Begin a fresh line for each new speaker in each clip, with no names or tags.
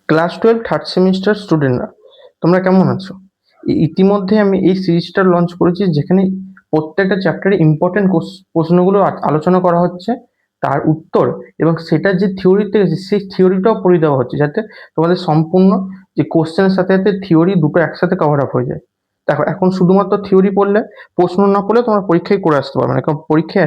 Class 12 third semester স্টুডেন্টরা তোমরা কেমন আছো? ইতিমধ্যে আমি এই সিরিজটা লঞ্চ করেছি, যেখানে প্রত্যেকটা চ্যাপ্টারে ইম্পর্টেন্ট প্রশ্নগুলো আলোচনা করা হচ্ছে, তার উত্তর এবং সেটার যে থিওরিতে সেই থিওরিটাও পড়ে দেওয়া হচ্ছে, যাতে তোমাদের সম্পূর্ণ যে কোশ্চেনের সাথে সাথে থিওরি দুটো একসাথে কভার আপ হয়ে যায়। দেখো, এখন শুধুমাত্র থিওরি পড়লে, প্রশ্ন না পড়লে তোমরা পরীক্ষায় করে আসতে পারবে না, কারণ পরীক্ষায়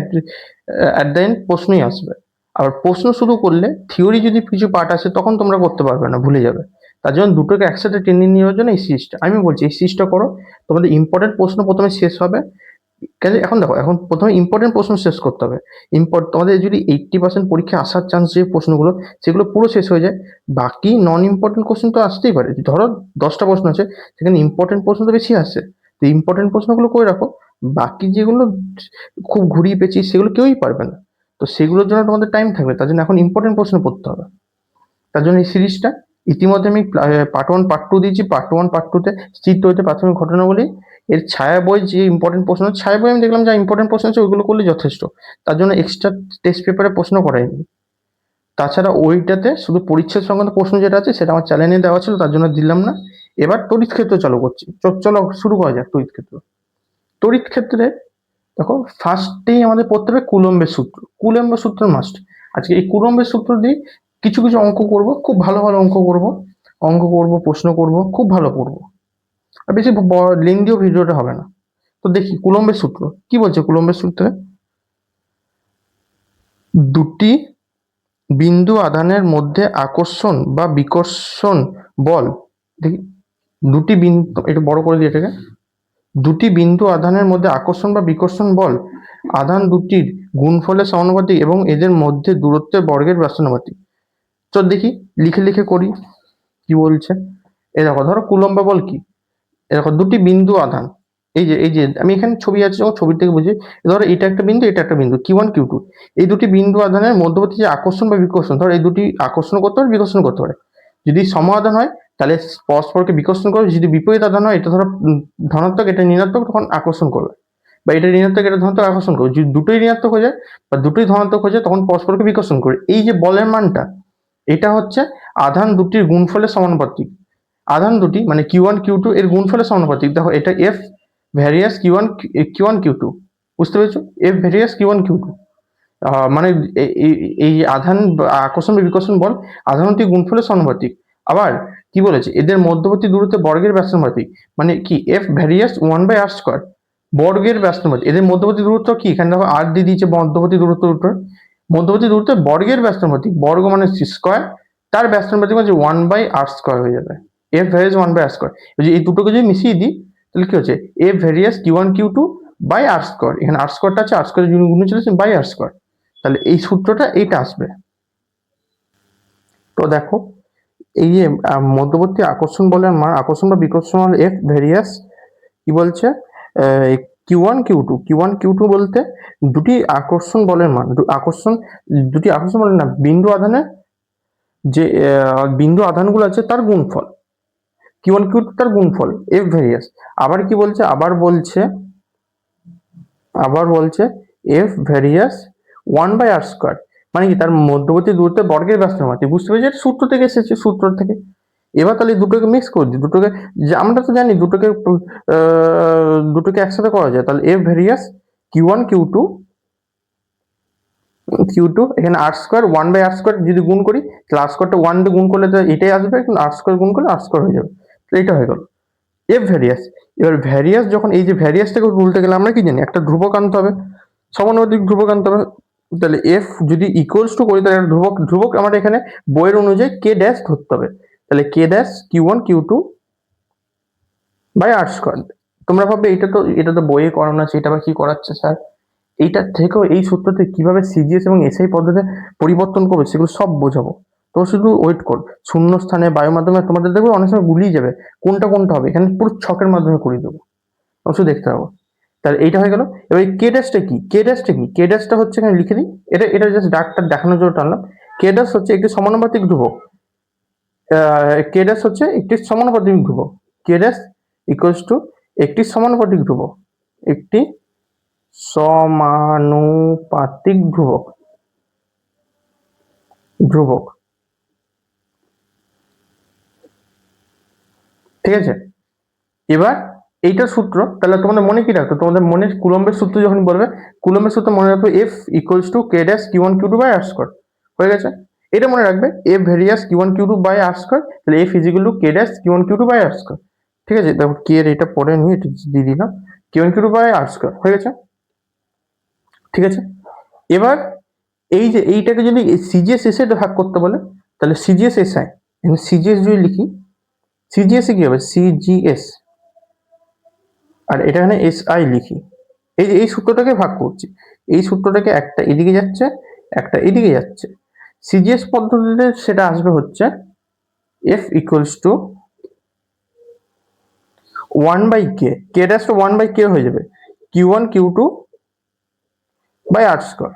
অ্যাট দ্য এন্ড প্রশ্নই আসবে। আবার প্রশ্ন শুধু করলে থিওরি যদি কিছু পার্ট আছে তখন তোমরা করতে পারবে না, ভুলে যাবে। তার জন্য দুটোকে একসাথে টেনে নেওয়ার জন্য এই সিরিজটা আমি বলছি, এই সিরিজটা করো। তোমাদের ইম্পর্টেন্ট প্রশ্ন প্রথমে শেষ হবে। কেন, এখন দেখো, এখন প্রথমে ইম্পর্টেন্ট প্রশ্ন শেষ করতে হবে। তোমাদের যদি 80% পরীক্ষা আসার চান্স যে প্রশ্নগুলো, সেগুলো পুরো শেষ হয়ে যায়, বাকি নন ইম্পর্টেন্ট কোশ্চেন তো আসতেই পারে। ধরো 10টা প্রশ্ন আছে, সেখানে ইম্পর্টেন্ট প্রশ্ন তো বেশি আসে, তো ইম্পর্টেন্ট প্রশ্নগুলো করে রাখো। বাকি যেগুলো খুব ঘুরিয়ে পেঁচিয়ে, সেগুলো কেউই পারবে না। তো সেগুলোর জন্য তোমাদের টাইম থাকবে, তার জন্য এখন ইম্পর্টেন্ট প্রশ্ন পড়তে হবে। তার জন্য এই সিরিজটা ইতিমধ্যে আমি পার্ট 1 পার্ট 2 দিয়েছি। পার্ট 1 পার্ট 2 তে স্থির তৈরিতে প্রাথমিক ঘটনাবলী, এর ছায়া বই যে ইম্পর্টেন্ট প্রশ্ন, ছায়া বই আমি দেখলাম যা ইম্পর্টেন্ট প্রশ্ন আছে ওইগুলো করলে যথেষ্ট। তার জন্য এক্সট্রা টেস্ট পেপারে প্রশ্ন করাইনি। তাছাড়া ওইটাতে শুধু পরিচ্ছেদ সংক্রান্ত প্রশ্ন যেটা আছে সেটা আমার চ্যানেলে দেওয়া ছিল, তার জন্য দিলাম না। এবার তড়িৎ ক্ষেত্র চালু করছি। চলো শুরু করা যাক তড়িৎ ক্ষেত্র। তড়িৎ ক্ষেত্রে দেখো, ফার্স্টেই আমাদের পড়তে হবে কুলম্বের সূত্র। কুলম্বের সূত্র মাস্ট। আজকে এই কুলম্বের সূত্র দিয়ে কিছু কিছু অঙ্ক করব, খুব ভালো ভালো অঙ্ক করব। প্রশ্ন করব, খুব ভালো করব। আর বেশি লেন্দিও ভিডিওটা হবে না। তো দেখি কুলম্বের সূত্র কি বলছে। কুলম্বের সূত্রে দুটি বিন্দু আধানের মধ্যে আকর্ষণ বা বিকর্ষণ বল, দেখি দুটি বিন্দু, একটু বড় করে দিই এটাকে। দুটি বিন্দু আধানের মধ্যে আকর্ষণ বা বিকর্ষণ বল আধান দুটির গুণফলের সমানুপাতিক এবং এদের মধ্যে দূরত্বের বর্গের ব্যস্তানুপাতিক। চল দেখি, লিখে লিখে করি কি বলছে। এই দেখো, ধরো কুলম্ব বল কি। এরকম দুটি বিন্দু আধান, এই যে আমি এখানে ছবি আছে, যখন ছবি থেকে বুঝি, ধরো এটা একটা বিন্দু, এটা একটা বিন্দু, Q1 Q2। এই দুটি বিন্দু আধানের মধ্যবর্তী যে আকর্ষণ বা বিকর্ষণ, ধরো এই দুটি আকর্ষণ করতে পারে, বিকর্ষণ করতে পারে। যদি সম আধান হয় তাহলে পরস্পরকে বিকর্ষণ করবে, যদি বিপরীত আধান হয়, এটা ধরো ধনাত্মক, এটা ঋণাত্মক, তখন আকর্ষণ করবে। বা এটা ঋণাত্মক, এটা ধনাত্মক, আকর্ষণ করবে। যদি দুটোই ঋণাত্মক হয়ে যায় বা দুটোই ধনাত্মক হয়ে যায়, তখন পরস্পরকে বিকর্ষণ করবে। এই যে বলের মানটা, এটা হচ্ছে আধান দুটির গুণফলের সমানুপাতিক। আধান দুটি মানে Q1 Q2 এর গুণফলের সমানুপাতিক। দেখো, এটা F ভ্যারিয়াস Q1 Q2, বুঝতে পেরেছো? F ভ্যারিয়াস Q1 Q2 মানে এই আধান আকর্ষণ বা বিকর্ষণ বল আধান দুটি গুণফলের সমানুপাতিক। আবার কি বলেছে, এদের মধ্যবর্তী দূরত্ব বর্গের ব্যস্তানুপাতিক। মানে কি, F ভ্যারিয়াস 1/r², বর্গের ব্যস্তানুপাতিক। এদের মধ্যবর্তী দূরত্ব কি, এখানে দেখো আর দিয়ে দিয়েছে মধ্যবর্তী দূরত্ব দুটোর। মধ্যবর্তী দূরত্ব বর্গের ব্যস্তানুপাতিক, বর্গ মানে স্কয়ার, তার ব্যস্তানুপাতিক মানে 1/r² হয়ে যাবে। F various 1/r²। এই দুটোকে যদি মিশিয়ে দিই, তাহলে কি হচ্ছে, F various Q1 Q2 by r²। এখানে r²টা আছে, r² গুণ চলেছে বাই r²। তাহলে এই সূত্রটা এইটা আসবে। তো দেখো, এই যে মধ্যবর্তী আকর্ষণ বলের মান, আকর্ষণ বা বিকর্ষণ হল F ভ্যারিয়াস কি বলছে, Q1 Q2 বলতে দুটি আকর্ষণ বলের মান, দুটি আকর্ষণ বলের না, বিন্দু আধানের যে বিন্দু আধানগুলো আছে তার গুণফল। Q1 Q2 তার গুণফল F ভ্যারিয়াস। আবার কি বলছে, আবার বলছে F ভ্যারিয়াস 1/r²। মানে কি, তার মধ্যবর্তী দূরত্বের বর্গের ব্যস্তানুপাতিক। বুঝতে পেরেছি, এটা সূত্র থেকে এসেছে, সূত্র থেকে। এবার তাহলে দুটোকে মিক্স করে দিই। দুটোকে, যে আমরা তো জানি দুটোকে একসাথে করা যায়। তাহলে F ভ্যারিয়াস Q1 Q2 এখানে r² 1/r² যদি গুণ করি, তাহলে r² 1 দিয়ে গুণ করলে তো এটাই আসবে, কিন্তু r² গুণ করলে r² হয়ে যাবে। তাহলে এটা হয়ে গেল F ভ্যারিয়াস। এবার ভ্যারিয়াস যখন, এই যে ভ্যারিয়াসটাকে তুলতে গেলে আমরা কি জানি, একটা ধ্রুবক আনতে হবে, সমানুপাতিক ধ্রুবক আনতে হবে। তাহলে F যদি ইকুয়ালস টু করি, তাহলে ধ্রুবক আমার এখানে বইয়ের অনুযায়ী K ড্যাশ ধরতে হবে। তাহলে K dash Q1 Q2 by r²। তোমরা ভাববে এটা তো বইয়ে করানো আছে, এটা আবার কি করাচ্ছে স্যার। এইটার থেকেও, এই সূত্রতে কিভাবে সিজিএস এবং এসআই পদ্ধতি পরিবর্তন করবে সেগুলো সব বোঝাবো। তো শুধু ওয়েট কর। শূন্য স্থানে বায়ু মাধ্যমে তোমাদের দেখবে অনেক সময় গুলিয়ে যাবে কোনটা কোনটা হবে, এখানে পুরো ছকের মাধ্যমে করে দেবো, অবশ্যই দেখতে পাবো। তাহলে এইটা হয়ে গেল। এবার কে ড্যাশটা কি, কে ড্যাশটা হচ্ছে, এখানে লিখে দিই। এটা জাস্ট ডাকটা দেখানোর জন্য টানলাম। কে ড্যাশ হচ্ছে একটি সমানুপাতিক ধ্রুবক। কে ড্যাশ হচ্ছে একটি সমানুপাতিক ধ্রুবক। কে ড্যাশ ইকুয়ালস টু একটি সমানুপাতিক ধ্রুবক, একটি সমানুপাতিক ধ্রুবক। ঠিক আছে। এবার এইটার সূত্র তাহলে তোমাদের মনে কি রাখতো, তোমাদের মনে কুলম্বের সূত্র যখন বলবে, কুলম্বের সূত্র মনে রাখবে F equals to K dash Q one Q two by R square. হয়ে গেছে। এটা মনে রাখবে F various Q one Q two by R square, তাহলে F is equal to K dash Q one Q two by R square. ঠিক আছে, দেখো কে এর এটা পরে নিয়ে এটা দিয়ে দিলাম, Q one Q two by R square হয়ে গেছে। ঠিক আছে। এবার এই যে এইটাকে যদি সিজিএস এসে ভাগ করতে বলে, তাহলে সিজিএস এসআই, সিজিএস যদি লিখি, সিজিএস কি হবে সিজিএস, আর এটা এখানে এসআই লিখি। এই যে এই সূত্রটাকে ভাগ করছি, এই সূত্রটাকে একটা এদিকে যাচ্ছে একটা এদিকে যাচ্ছে। সিজিএস পদ্ধতিতে সেটা আসবে হচ্ছে F equals to 1/k, K dash to 1/k হয়ে যাবে Q one Q two by R square.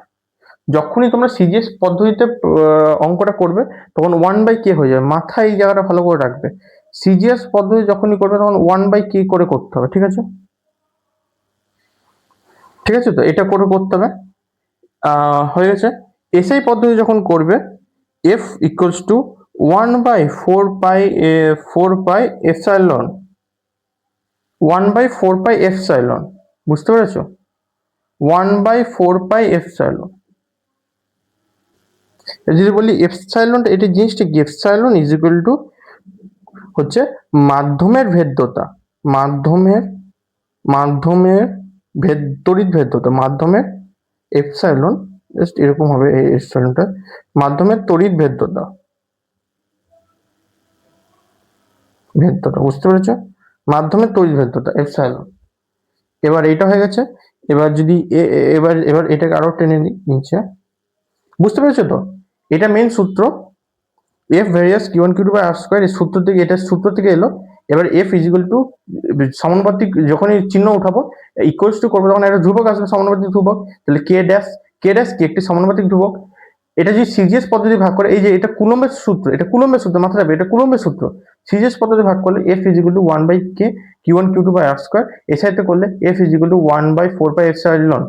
যখনই তোমরা সিজিএস পদ্ধতিতে অঙ্কটা করবে তখন 1/k হয়ে যাবে, মাথায় এই জায়গাটা ভালো করে রাখবে। সিজিএস পদ্ধতি যখনই করবে তখন 1/k করে করতে হবে। ঠিক আছে, ঠিক আছে, তো এটা করে করতে হবে। হয়ে গেছে। এসআই পদ্ধতি যখন করবে F equals two 1/4 pi epsilon, 1/4 pi epsilon, বুঝতে পেরেছো? 1/4 পাই এপসাইলন। যদি বলি এপসাইলন, এটা জিনিসটা কি, এপসাইলন ইজ ইকুয়াল টু হচ্ছে মাধ্যমের ভেদ্যতা, মাধ্যমের মাধ্যমের তড়িৎ ভেদ্যতা, মাধ্যমের এপসাইলন জাস্ট এরকম হবে, এই এপসাইলনটা মাধ্যমের তড়িৎ ভেদ্যতা, বুঝতে পেরেছো? মাধ্যমের তড়িৎ ভেদ্যতা এপসাইলন। এবার এইটা হয়ে গেছে। এবার যদি এবার এবার এটাকে আরো টেনে নিচ্ছে, বুঝতে পেরেছো তো? এটা মেন সূত্র F various Q one Q two by R square, এই সূত্র থেকে, এটা সূত্র থেকে এলো। এবার এফ ইজিক্যাল টু সমানুপাতিক, যখনই চিহ্ন উঠাবো ইকুয়ালস টু করবো তখন একটা ধ্রুবক আসবে, সমানুপাতিক ধ্রুবক, তাহলে কে ড্যাশ কি একটি সমানুপাতিক ধ্রুবক। এটা যদি সিজিএস পদ্ধতি ভাগ করে, এই যে এটা কুলম্বের সূত্র, এটা কুলম্বের সূত্র, মাথায় রাখবে এটা কুলম্বের সূত্র। সিজিএস পদ্ধতি ভাগ করলে এফ ইজিক্যাল টু 1/k কিউ one Q two by R square, এর সাথে করলে F is equal to 1/4 pi epsilon,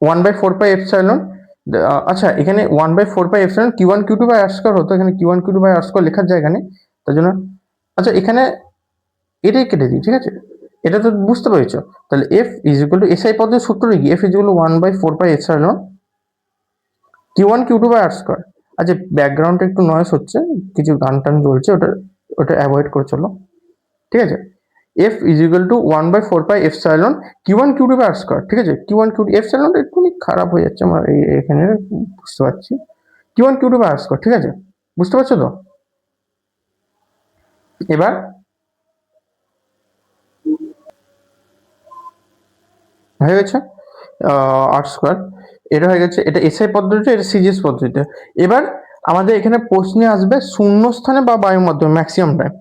1/4 pi epsilon. আচ্ছা, এখানে 1/4 pi epsilon Q one Q two by R square হতো, এখানে Q one Q two by R square লেখার জায়গা নেই, তার জন্য আচ্ছা এখানে এটাই কেটে দিই। ঠিক আছে, এটা তো বুঝতে পেরেছো? তাহলে F is equal to SI পদ্ধতির সূত্র কি, F is equal to 1/4 pi epsilon Q one Q two by R square. আচ্ছা, ব্যাকগ্রাউন্ডে একটু নয়েস হচ্ছে, কিছু গান টান চলছে, ওটা ওটা অ্যাভয়েড করে চলো। ঠিক আছে, F is equal to 1/4 pi epsilon Q one Q two by R square. ঠিক আছে, কিউ ওয়ান কিউ টু, এপসাইলনটা একটু খারাপ হয়ে যাচ্ছে আমার এখানে, বুঝতে পারছি। Q one Q two by R square, ঠিক আছে, বুঝতে পারছো তো? এবার হয়ে গেছে আর স্কোয়ার, এটা হয়ে গেছে। এটা এসআই পদ্ধতিতে, এটা সিজিএস পদ্ধতিতে। এবার আমাদের এখানে প্রশ্নে আসবে শূন্যস্থানে বা বায়ু মাধ্যমে ম্যাক্সিমাম টাইম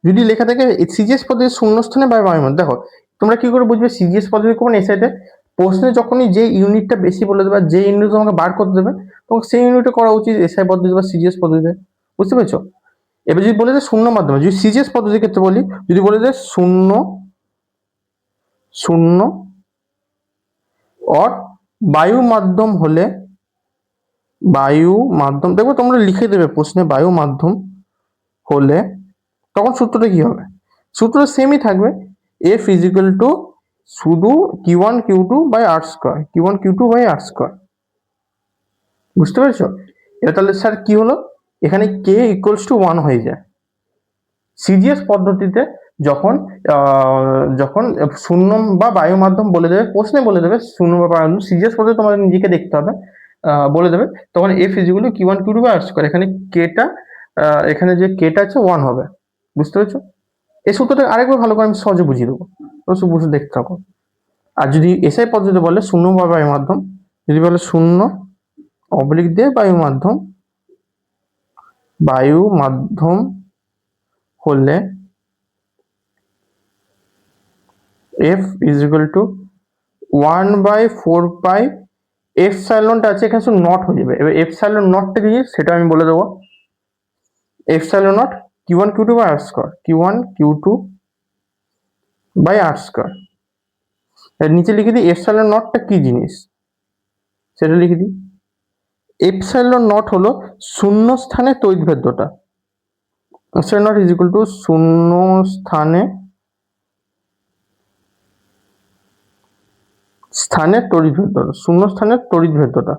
যদি লেখা থাকে সিজিএস পদ্ধতি শূন্যস্থানে বা বায়ু মাধ্যমে। দেখো তোমরা কি করে বুঝবে সিজিএস পদ্ধতি কোন এসআইতে? প্রশ্নে যখনই যে ইউনিটটা বেশি বলে দেবে, যে ইউনিট তোমাকে বার করতে দেবে, তখন সেই ইউনিটে করা উচিত এসআই পদ্ধতি বা সিজিএস পদ্ধতিতে, বুঝতে পেরেছো? এবার যদি বলে দেয় শূন্য মাধ্যমে, যদি সিজিএস পদ্ধতির ক্ষেত্রে বলি, যদি বলে দেয় শূন্য শূন্য অর বায়ু মাধ্যম হলে, বায়ু মাধ্যম দেখো তোমরা লিখে দেবে প্রশ্নে বায়ু মাধ্যম হলে, তখন সূত্রটা কি হবে? সূত্রটা সেমই থাকবে, এফ ইজিক্যাল টু শুধু Q one Q two by R square, Q one Q two by R square, বুঝতে পেরেছো? এবার তাহলে স্যার কি হলো, এখানে কে ইকুয়ালস টু 1 হয়ে যায়। সিজিএস পদ্ধতিতে যখন যখন শূন্য বা বায়ু মাধ্যম বলে দেবে, প্রশ্নে বলে দেবে শূন্য বা বায়ু মাধ্যম, সিজিএস পদ্ধতি তোমাদের নিজেকে দেখতে হবে, বলে দেবে, তখন F is equal to Q one Q two by R square, এখানে কেটা, এখানে যে কেটা আছে 1 হবে, বুঝতে পেরেছো? এই সূত্রটা আরেকবার ভালো করে আমি সহজে বুঝিয়ে দেবো, বুঝে দেখতে থাকো। আর যদি এসআই পদ্ধতি বলে শূন্য বা বায়ু মাধ্যম, যদি বলে শূন্য অবলিক দিয়ে বায়ু মাধ্যম, বায়ু মাধ্যম হলে এফ ইজ ইকুয়াল টু 1/4 পাই এপসাইলনটা আছে, এখানে শুধু নট হয়ে যাবে। এবার এপসাইলন নটটা কি সেটা আমি বলে দেবো, epsilon naught Q one Q two by R square, Q one Q two by R square. এর নিচে লিখে দিই এপসাইলন নটটা কি জিনিস সেটা লিখে দিই। এপসাইলন নট হলো শূন্য স্থানে তড়িৎভেদ্যতা, epsilon naught is equal to শূন্য স্থানের তড়িৎ ভেদ্যতা, শূন্য স্থানের তড়িৎ ভেদ্যতা,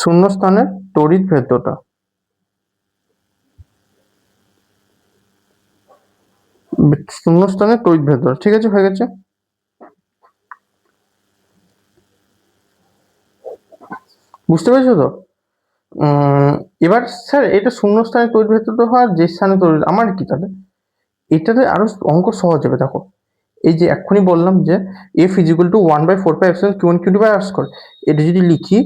শূন্য স্থানের তড়িৎ ভেদ্যতা, শূন্য স্থানের তড়িৎ ভেদ্যতা। ঠিক আছে, হয়ে গেছে। বুঝতে পেরেছো তো? এবার স্যার এটা শূন্য স্থানে তড়িৎ ভেদ্যতা হয়, যে স্থানে তড়িৎ, আমার কি তাহলে এটাতে আরো অঙ্ক সহজ হবে। দেখো এই যে এক্ষুনি বললাম যে F is equal to 1/4π Q1 Q2 by R square, এটা যদি লিখি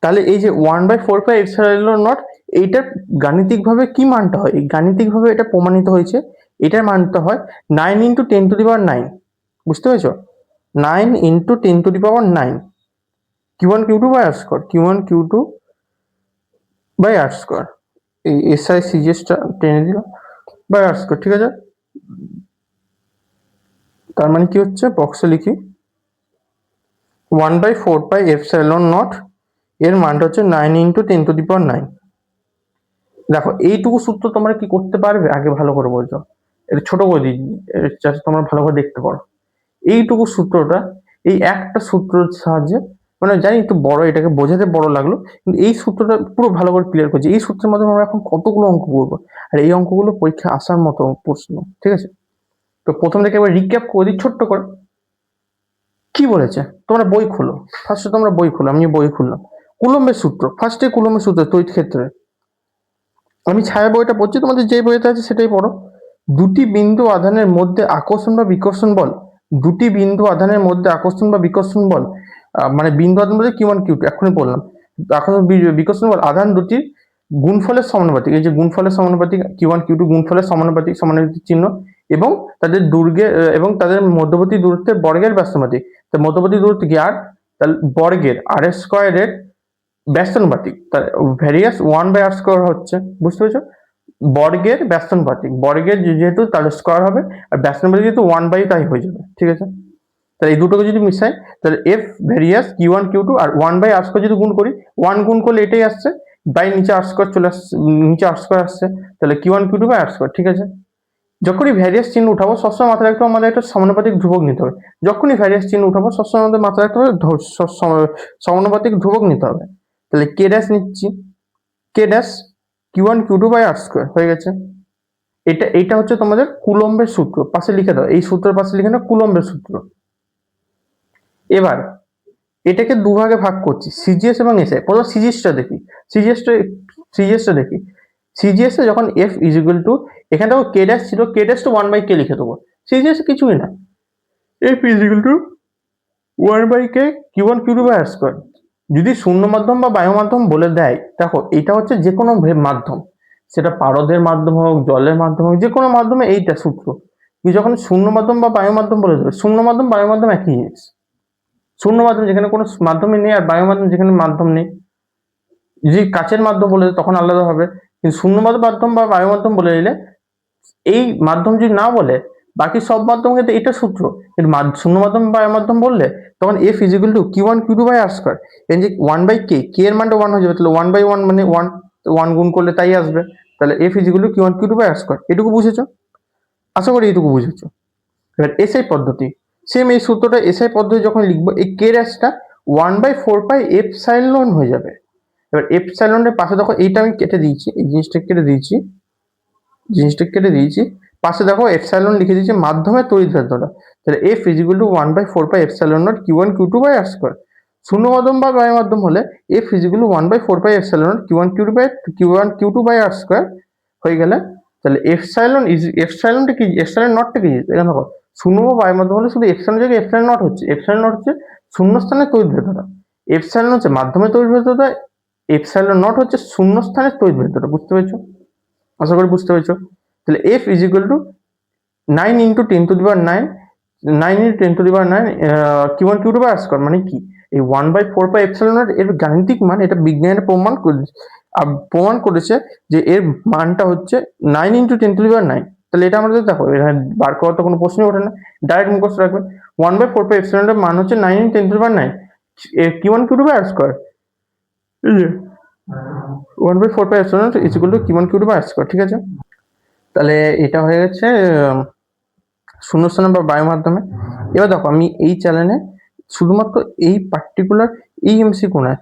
তাহলে এই যে 1/4πε0 এইটার গাণিতিকভাবে কি মানটা হয়, এই গাণিতিকভাবে এটা প্রমাণিত হয়েছে, এটার মানটা হয় 9 × 10⁹। বুঝতে পেরেছো? 9 × 10⁹ Q1 Q2 by R square, Q1 Q2 by R square, এই SI CGSটা টেনে দিলাম বাই R স্কয়ার। ঠিক আছে, তার মানে কি হচ্ছে, বক্সে লিখি 1/4πε0 এর মানটা হচ্ছে 9 × 10⁹। দেখো এইটুকু সূত্র তোমরা কি করতে পারবে, আগে ভালো করে বোঝো, এটা ছোট করে দিই যাতে তোমরা ভালো করে দেখতে পারো। এইটুকু সূত্রটা, এই একটা সূত্রের সাহায্যে, মানে জানি একটু বড়, এটাকে বোঝাতে বড় লাগলো, কিন্তু এই সূত্রটা পুরো ভালো করে ক্লিয়ার করছি। এই সূত্রের মাধ্যমে আমরা এখন কতগুলো অঙ্ক করবো, আর এই অঙ্কগুলো পরীক্ষা আসার মতো প্রশ্ন। ঠিক আছে, তো প্রথম থেকে একবার রিক্যাপ করে দিই ছোট্ট করে। কি বলেছে, তোমরা বই খোলো, ফার্স্টে তোমরা বই খোলো, আমি বই খুললাম। কুলম্বের সূত্র, ফার্স্টে কুলম্বের সূত্র তড়িৎ ক্ষেত্রে, আমি ছায়া বইটা পড়ছি, তোমাদের যে বইতে আছে সেটাই পড়ো। দুটি বিন্দু আধানের মধ্যে আকর্ষণ বা বিকর্ষণ বল, দুটি বিন্দু আধানের মধ্যে আকর্ষণ বা বিকর্ষণ বল, মানে বিন্দু আধান বলতে Q1 Q2 এক্ষুনি বললাম, আকর্ষণ বিকর্ষণ বল আধান দুটির গুণফলের সমানুপাতিক, এই যে গুণফলের সমানুপাতিক Q1 Q2 গুণফলের সমানুপাতিক, সমানুপাতিক চিহ্ন, এবং তাদের দৈর্ঘ্যের এবং তাদের মধ্যবর্তী দূরত্বের বর্গের ব্যস্তানুপাতিক, তার মধ্যবর্তী দূরত্ব কি আর, তার বর্গের R স্কয়ারের ব্যস্তানুপাতিক, তার ভ্যারিয়াস 1/R স্কয়ার হচ্ছে। বুঝতে পেরেছো? বর্গের ব্যস্তানুপাতিক, বর্গের যেহেতু তার স্কয়ার হবে, আর ব্যস্তানুপাতিক যেহেতু 1/, তাই হয়ে যাবে। ঠিক আছে, তাহলে এই দুটোকে যদি মিশাই, তাহলে এফ ভ্যারিয়াস Q1 Q2 আর 1/R স্কয়ার যদি গুণ করি, 1 গুণ করলে এটাই আসছে, বাই নিচে R স্কয়ার চলে আসছে, নিচে R স্কয়ার আসছে, তাহলে Q1 Q2 by R square. ঠিক আছে, যখনই ভ্যারিয়াস চিহ্ন উঠাবো সবসময় মাথায় রাখতে হবে আমাদের একটা সমানুপাতিক ধ্রুবক নিতে হবে। যখনই ভ্যারিয়াস চিহ্ন উঠাবো সবসময় আমাদের মাথায় রাখতে হবে সমানুপাতিক ধ্রুবক নিতে হবে। তাহলে কে ড্যাশ নিচ্ছি, K dash Q1 Q2 by R square হয়ে গেছে। এটা হচ্ছে তোমাদের কুলম্বের সূত্র, পাশে লিখে দাও, এই সূত্রের পাশে লিখে নাও কুলম্বের সূত্র। এবার এটাকে দুভাগে ভাগ করছি, সিজিএস এবং এসআই। প্রথম সিজিএসটা দেখি, সিজিএসটা দেখি। সিজিএস এ যখন এফ ইজ ইকুয়াল টু, এখানে দেখো কে ড্যাশ ছিল, কে ড্যাশ টু 1/k লিখে দেবো। সিজিএস কিছুই না, F is equal to 1/k Q1 Q2 by R square. যদি শূন্য মাধ্যম বা বায়ু মাধ্যম বলে দেয়, দেখো এটা হচ্ছে যে কোনো মাধ্যম, সেটা পারদের মাধ্যম হোক, জলের মাধ্যম হোক, যে কোনো মাধ্যমে এইটা সূত্র। যখন শূন্য মাধ্যম বা বায়ু মাধ্যম বলে দেবে, শূন্য মাধ্যম বায়ু মাধ্যম একই জিনিস। শূন্য মাধ্যম যেখানে কোনো মাধ্যমই নেই, আর বায়ু মাধ্যম যেখানে মাধ্যম নেই। যদি কাচের মাধ্যম বলে তখন আলাদা হবে, কিন্তু শূন্য মাধ্যম বা বায়ু মাধ্যম বলে দিলে, এই মাধ্যম যদি না বলে বাকি সব মাধ্যম ক্ষেত্রে এটা সূত্র, কিন্তু শূন্য মাধ্যম বায়ু মাধ্যম বললে তখন F is equal to Q1 Q2 by R square. এই যে 1/k, কে এর মানটা 1 হয়ে যাবে, তাহলে 1/1 মানে 1 গুণ করলে তাই আসবে। তাহলে F is equal to Q1 Q2 by R square. এটুকু বুঝেছো? আশা করি এইটুকু বুঝেছো। এবার এসআই পদ্ধতি, সেম এই সূত্রটা এসআই পদ্ধতি যখন লিখবো, এই কে ড্যাশটা 1/4πε হয়ে যাবে। এবার এপসাইলনের পাশে দেখো, এইটা আমি কেটে দিয়েছি, এই জিনিসটা কেটে দিয়েছি, পাশে দেখো এপসাইলন লিখে দিয়েছি মাধ্যমের তড়িৎ ভেদ্যতা। তাহলে F is equal to 1/4πε0 Q1 Q2 by R square. শূন্য মাধ্যম বা বায়ু মাধ্যম হলে F is equal to 1/4πε0 Q1 Q2 by R square হয়ে গেলে, তাহলে এপসাইলনটা কি, এপসাইলন নটটা কি, এখানে দেখো শূন্য বা বায়ু মাধ্যম হলে শুধু এপসাইলন জায়গায় এপসাইলন নট হচ্ছে, এপসাইলন নট হচ্ছে শূন্য স্থানের তড়িৎ ভেদ্যতা, এপসাইলন হচ্ছে মাধ্যমের তড়িৎ ভেদ্যতা, এপসাইলন নট হচ্ছে শূন্য স্থানের তড়িৎ ভেদ্যতা। বুঝতে পেরেছো? আশা করি বুঝতে পেরেছো। তাহলে F is equal to 9 × 10⁹ Q1 Q2 by R square, মানে কি, এই 1/4πε0 এর গাণিতিক মান, এটা বিজ্ঞানের প্রমাণ করেছে যে এর মানটা হচ্ছে 9 × 10⁹। তাহলে এটা আমাদের দেখো, এখানে বার করার তো কোনো প্রশ্নই ওঠে না, ডাইরেক্ট মুখস্থ রাখবে। 1/4πε0 এর মান হচ্ছে 9 × 10⁹ Q1 Q2 by R square. 1/4 is equal to Q1 Q2 R square. ঠিক আছে, তাহলে এটা হয়ে গেছে শূন্যস্থান বা বায়ু মাধ্যমে। এবার দেখো আমি এই চ্যানেলে শুধুমাত্র এই পার্টিকুলার এই এমসিকিউ না,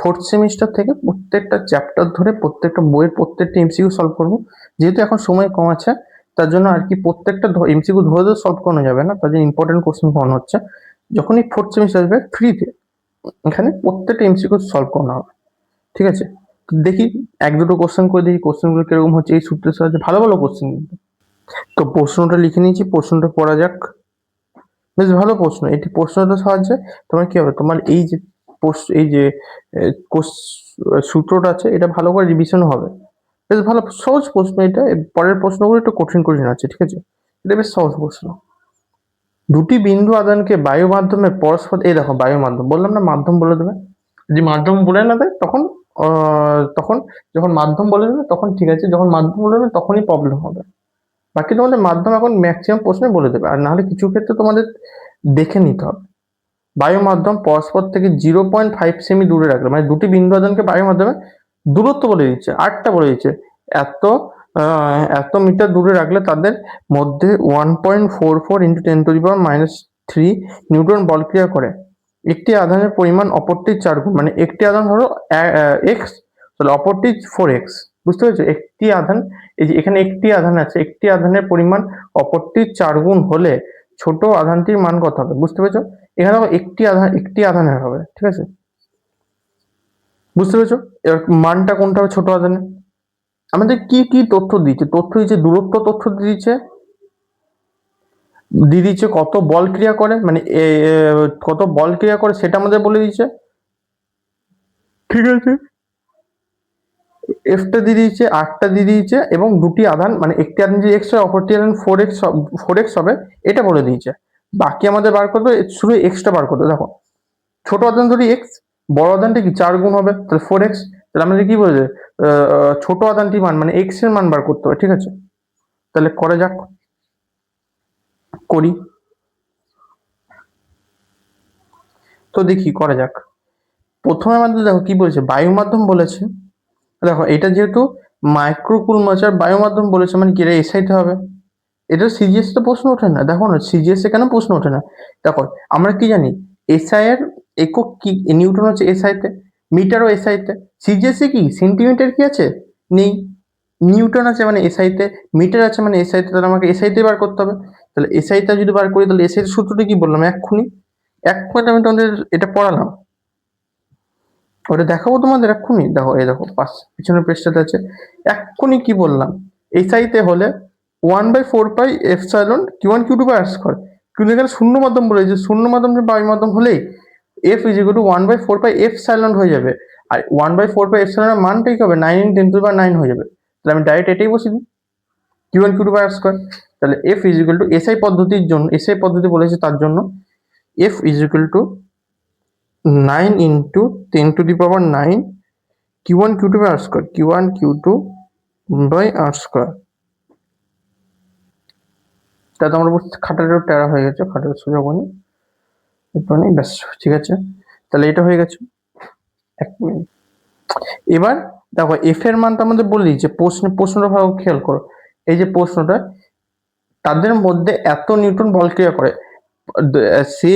ফোর্থ সেমিস্টার থেকে প্রত্যেকটা চ্যাপ্টার ধরে প্রত্যেকটা বইয়ের প্রত্যেকটা এমসিকিউ সলভ করবো। যেহেতু এখন সময় কম আছে তার জন্য আর কি প্রত্যেকটা এমসিকিউ ধরে ধরে সলভ করানো যাবে না, তার জন্য ইম্পর্টেন্ট কোশ্চেন পড়ানো হচ্ছে। যখনই ফোর্থ সেমিস্টার আসবে ফ্রিতে এখানে প্রত্যেকটা এমসিকিউ সলভ করানো হবে। ঠিক আছে, দেখি এক দুটো কোশ্চেন করে দেখি কোশ্চেনগুলো কিরকম হচ্ছে এই সূত্রের সাহায্যে। ভালো ভালো কোশ্চেন কিন্তু। তো প্রশ্নটা লিখে নিয়েছি, প্রশ্নটা পড়া যাক। বেশ ভালো প্রশ্ন। এটি প্রশ্নটার সাহায্যে তোমার কি হবে, তোমার এই যে এই যে সূত্রটা আছে এটা ভালো করে রিভিশন হবে। বেশ ভালো সহজ প্রশ্ন এটা। পরের প্রশ্নগুলো একটু কঠিন কঠিন আছে। ঠিক আছে, এটা বেশ সহজ প্রশ্ন। দুটি বিন্দু আদানকে বায়ু মাধ্যমে পরস্পর, এই দেখো বায়ু মাধ্যম বললাম না, মাধ্যম বলে দেবে। যদি মাধ্যম বলে না দেয় তখন তখন যখন মাধ্যম বলে দেবে তখন ঠিক আছে, যখন মাধ্যম বলে দেবে তখনই প্রবলেম হবে। বাকি তোমাদের মাধ্যম এখন ম্যাক্সিমাম প্রশ্নে বলে দেবে, আর নাহলে কিছু ক্ষেত্রে তোমাদের দেখে নিতে হবে। বায়ু মাধ্যম পরস্পর থেকে 0.5 সেমি দূরে রাখলে, মানে দুটি বিন্দু আদানকে বায়ু মাধ্যমে দূরত্ব বলে দিচ্ছে, আটটা বলে দিচ্ছে, এত এত মিটার দূরে রাখলে তাদের মধ্যে 1.44 × 10⁻³ নিউটন বল ক্রিয়া করে। একটি আধানের পরিমাণ অপরটির 4 গুণ, মানে একটি আধান হলো এক্স, তাহলে অপরটি 4x। বুঝতে পেরেছো? একটি আধান, এই যে এখানে একটি আধান আছে, একটি আধানের পরিমাণ অপরটির 4 গুণ হলে ছোট আধানটির মান কত হবে? বুঝতে পেরেছো? এখানে একটি আধানের হবে। ঠিক আছে, বুঝতে পেরেছো? এবার মানটা কোনটা হবে ছোট আধানের? আমাদের কি কি তথ্য দিচ্ছে? তথ্য দিচ্ছে দূরত্ব, তথ্য দিচ্ছে কত বল ক্রিয়া করে, মানে কত বল ক্রিয়া করে সেটা আমাদের বলে দিচ্ছে। ঠিক আছে, এফটা দিয়ে দিয়েছে, আরটা দিয়ে দিয়েছে, এবং দুটি আধান, মানে একটি আধান যদি এক্স হয় অপরটি আধান 4x হবে, এটা বলে দিয়েছে। বাকি আমাদের বার করবে শুধু এক্সটা বার করবে। দেখো ছোট আধান ধরি এক্স, বড় আধানটা কি 4 গুণ হবে, তাহলে 4x। তাহলে আমাদের কি বলেছে, ছোট আধানটির মান মানে এক্স এর মান বার করতে হবে। ঠিক আছে, তাহলে করা যাক, করি। তো দেখি করা যাক। প্রথমে আমাদের দেখো কি বলেছে, বায়ু মাধ্যম বলেছে। দেখো এটা যেহেতু মাইক্রোকুলমাচার বায়ু মাধ্যম বলেছে, মানে কি এটা এসআইতে হবে। এটা সিজিএস তো প্রশ্ন ওঠে না। দেখো না সিজিএস এ কেন প্রশ্ন ওঠে না। দেখো আমরা কি জানি, এসআই এর একক কি, নিউটন হচ্ছে এসআই তে, মিটারও এসআই তে। সিজিএস এ কি সেন্টিমিটার কি আছে? নেই। নিউটন আছে মানে এসআই তে, মিটার আছে মানে এসআই তে, তাহলে আমাকে এসআই তে বার করতে হবে। তাহলে এসআই তে যদি বার করি তাহলে এসআই এর সূত্রটা কি বললাম এক্ষুনি, আমি তোমাদের এটা পড়ালাম, ওটা দেখাবো তোমাদের এক্ষুনি। দেখো এই দেখো পিছনের পৃষ্ঠাতে আছে, এক্ষুনি কি বললাম। এসআই তে হলে 1/4πε Q1 Q2 কিন্তু এখানে শূন্য মাধ্যম বলেছে, শূন্য মাধ্যম যে বায়ু মাধ্যম হলেই F ইজ ইকুয়াল টু 1/4πε হয়ে যাবে। আর 1/4πε মানটা কি হবে, 9 × 10⁹ হয়ে যাবে। তাহলে আমি ডাইরেক্ট এটাই বসে দিই, Q1 Q2 তাহলে F is equal to SI পদ্ধতির জন্য, এসআই পদ্ধতি বলেছে তার জন্য F is equal to 9 × 10⁹ Q1 Q2 তা তো আমরা খাতাটা টেরা হয়ে গেছে, খাতাটা সোজা করি একটু নেই, ব্যাস ঠিক আছে। তাহলে এটা হয়ে গেছে। 1 মিনিট। এবার দেখো এফ এর মানটা আমাদের বলে দিয়েছে, প্রশ্নটা ভালো খেয়াল করো। এই যে প্রশ্নটা, তাদের মধ্যে এত নিউটন বল ক্রিয়া করে, সে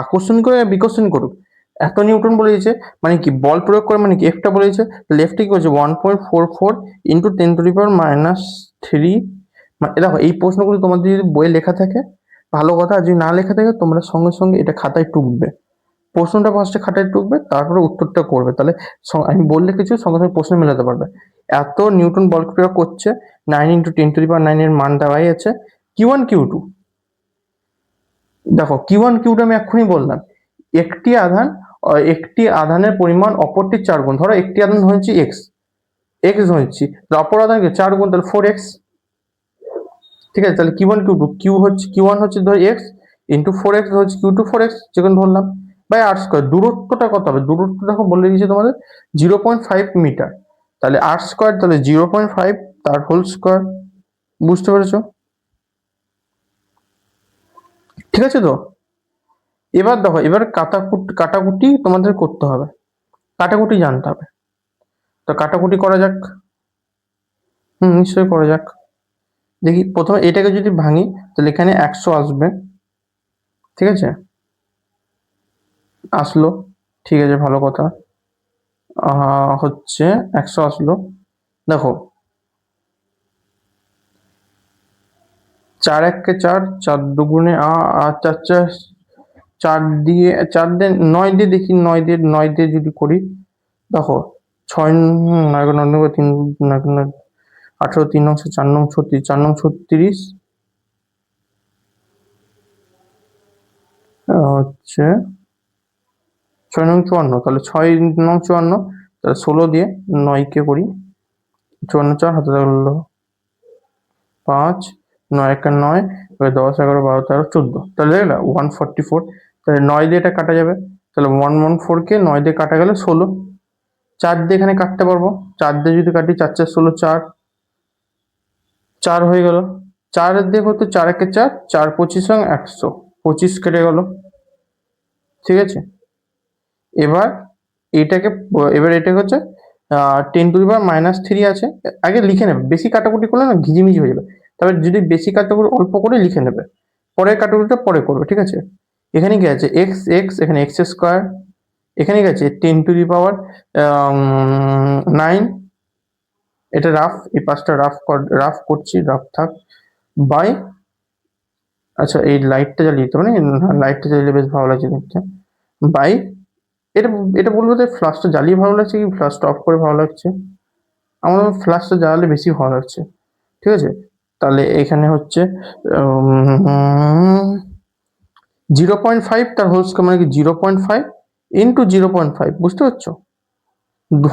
আকর্ষণ করে বিকর্ষণ করুক, এত নিউটন বলে দিয়েছে, মানে কি বল প্রয়োগ করে, মানে কি এফটা বলে দিয়েছে। লেফটে কি হচ্ছে 1.44 × 10⁻³ দেখো এই প্রশ্নগুলো তোমাদের যদি বইয়ে লেখা থাকে ভালো কথা, আর যদি না লেখা থাকে তোমরা সঙ্গে সঙ্গে এটা খাতায় টুকবে, প্রশ্নটা ফার্স্টে খাতায় টুকবে, তারপরে উত্তরটা করবে। তাহলে আমি বললে কিছু সঙ্গে সঙ্গে প্রশ্ন মেলাতে পারবে। এত নিউটন বল প্রয়োগ করছে, 9 × 10⁹ এর মান দেওয়াই আছে। Q1 Q2, দেখো Q1 Q2 আমি এক্ষুনি বললাম, একটি আধানের পরিমাণ অপরটির 4 গুণ। ধরো একটি আধান হচ্ছে এক্স ধরছি, অপর আধানকে 4 গুণ, তাহলে 4x। ঠিক আছে, তাহলে Q1 হচ্ছে ধর এক্স ইন্টু 4x হচ্ছে Q2 4x, যেখানে ধরলাম বাই r²। দূরত্বটা কত হবে? দূরত্ব দেখো বলে দিয়েছে তোমাদের 0.5 মিটার, তাহলে r², তাহলে 0.5 তার হোল স্কোয়ার। বুঝতে পেরেছো? ঠিক আছে তো। এবার দেখো, এবার কাটাকুটি তোমাদের করতে হবে, কাটাকুটি জানতে হবে। তো কাটাকুটি করা যাক। নিশ্চয়ই করা যাক। দেখি প্রথমে এটাকে যদি ভাঙি তাহলে এখানে 100 আসবে, ঠিক আছে, আসলো, ঠিক আছে, ভালো কথা। হচ্ছে 100 আসলো। দেখো 4 1 4, 4 দুগুণে 4 4, 4 দিয়ে 4 দিয়ে 9 দিয়ে দেখি, 9 দিয়ে যদি করি, দেখো 6 9 9 3 18 3 9 4 9 36, 4 9 36, হচ্ছে 6 9 54, তাহলে 6 9 54, তাহলে 16 দিয়ে 9 কে করি, 54 4 হাতে থাকলো 5, 9 1 9, 10 11 12 13 14, তাহলে দেখলা 144। তাহলে 9 দিয়ে এটা কাটা যাবে, তাহলে 114 কে 9 দিয়ে কাটা গেলে 16। 4 দিয়ে এখানে কাটতে পারবো, 4 দিয়ে যদি কাটি 4 4 16, 4 4 হয়ে গেল। 4 দিয়ে করতে 4 1 4, 4 25 100, 25 কেটে গেল, ঠিক আছে। এবার এটাকে এবার এটাকে হচ্ছে 10⁻³ আছে, আগে লিখে নেবে, বেশি কাটাকুটি করলে না ঘিজিমিজি হয়ে যাবে। তবে যদি বেশি কাটাকুটি অল্প করে লিখে নেবে, পরের কাটাকুটিটা পরে করবে, ঠিক আছে। এখানে কি আছে, এক্স এক্স, এখানে এক্স স্কোয়ার, এখানে কি আছে 10⁻৯, এটা রাফ, এই পাঁচটা রাফ করছি, রাফ থাক, বাই, আচ্ছা এই লাইটটা জ্বালিয়ে দিতে, মানে লাইটটা জ্বালিয়ে বেশ ভালো লাগছে দেখতে, বাই, এটা এটা বলবো যে ফ্লাশটা জ্বালিয়ে ভালো লাগছে কি ফ্লাশটা অফ করে ভালো লাগছে, আমার ফ্লাশটা জ্বালালে বেশি ভালো লাগছে, ঠিক আছে। তাহলে এখানে হচ্ছে 0.5, তার হোল স্কোয়ার মানে কি 0.5 ইন্টু 0.5, বুঝতে পারছো,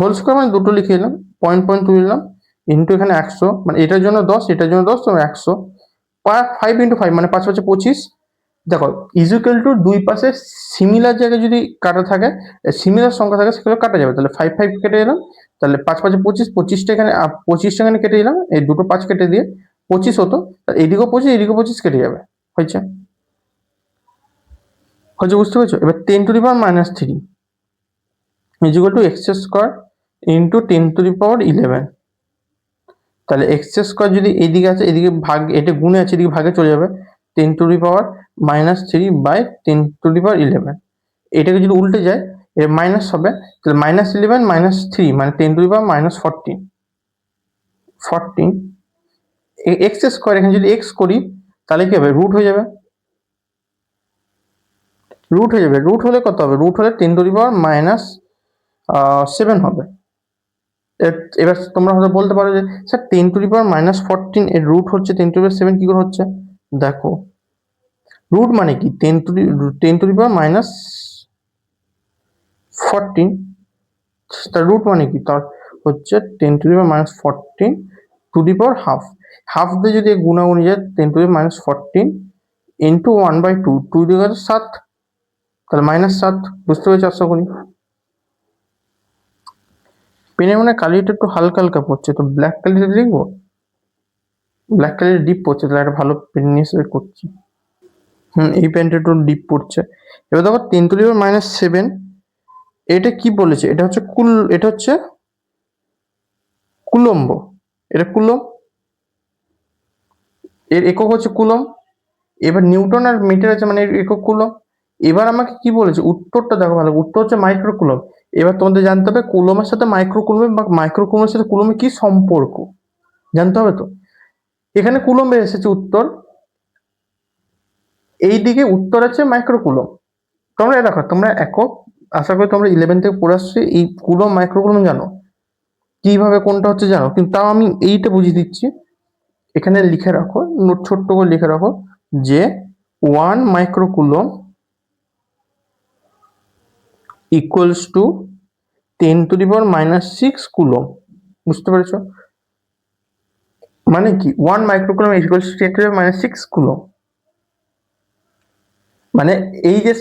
হোল স্কোয়ার মানে দুটো লিখে এলাম, পয়েন্ট পয়েন্ট তুললাম, ইন্টু এখানে 100, মানে এটার জন্য 10, এটার জন্য 10, তো 100, 5 ইন্টু 5 মানে 5 5 25। দেখো ইজুকাল টু দুই পাশে সিমিলার জায়গায় যদি কাটা থাকে, সিমিলার সংখ্যা থাকে, সেগুলো কাটা যাবে। তাহলে 5 5 কেটে এলাম, তাহলে 5 5 25, 25টা এখানে 25টা এখানে কেটে দিলাম, এই দুটো 5 কেটে দিয়ে 25 হতো, এদিকেও 25 এদিকেও 25 কেটে যাবে, হয়েছে, হয়েছে, বুঝতে পেরেছো। এবার 10⁻³ is equal to X square into 10⁻11, তাহলে এক্স স্কোয়ার যদি এইদিকে আছে, এদিকে ভাগ, এটা গুণে আছে, এদিকে ভাগে চলে যাবে, 10⁻³ বাই 10⁻11, এটাকে যদি উল্টে যায় এর মাইনাস হবে, তাহলে -11 -3 মানে 10⁻14, এক্স স্কোয়ার, এখানে যদি এক্স করি তাহলে কি হবে, রুট হয়ে যাবে, রুট হলে কত হবে, রুট হলে 10⁻⁻7 হবে। এবার তোমরা হয়তো বলতে পারো যে স্যার 10⁻14 এর রুট হচ্ছে 10⁻7 কি করে হচ্ছে, দেখো রুট মানে কি 10⁻14, তার রুট মানে কি, তার হচ্ছে 10⁻14 to the power half, half দিয়ে যদি গুণাগুণি যায় 10⁻14 ইন্টু 1/2, 2 দিয়ে 7, তাহলে -7, বুঝতে পেরেছি আশা করি। পেনের মানে কালিটা একটু হালকা হালকা পড়ছে, তো ব্ল্যাক কালিটা লিখবো, ব্ল্যাক কালির ডিপ পড়ছে, তাহলে একটা ভালো পেন নিয়ে করছি। এই পেনটা একটু ডিপ পড়ছে। এবার দেখো 10⁻7, এটা কি বলেছে, এটা হচ্ছে এটা হচ্ছে কুলম্ব, এটা কুলম, এর একক হচ্ছে কুলম। এবার নিউটন আর মিটার আছে মানে একক কুলম। এবার আমাকে কি বলেছে, উত্তরটা দেখো ভালো, উত্তর হচ্ছে মাইক্রো কুলম। এবার তোমাদের জানতে হবে কুলমের সাথে মাইক্রো কুলমের বা মাইক্রো কুলমের সাথে কুলমের কি সম্পর্ক জানতে হবে। তো এখানে কুলম্বে এসেছে উত্তর, এই দিকে উত্তর আছে মাইক্রো কুলম। তোমরা দেখো, তোমরা একক, আশা করি তোমরা 11 থেকে পড়ে আসছো, এই কুলম মাইক্রো কুলম জানো, কিভাবে কোনটা হচ্ছে জানো, কিন্তু তাও আমি এইটা বুঝিয়ে দিচ্ছি। এখানে লিখে রাখো, নোট ছোট্ট করে লিখে রাখো যে 1 micro coulomb equals to 10⁻⁻6 coulomb, বুঝতে পেরেছো, মানে কি 1 micro coulomb equals to 10⁻⁻6 coulomb, মানে এই যে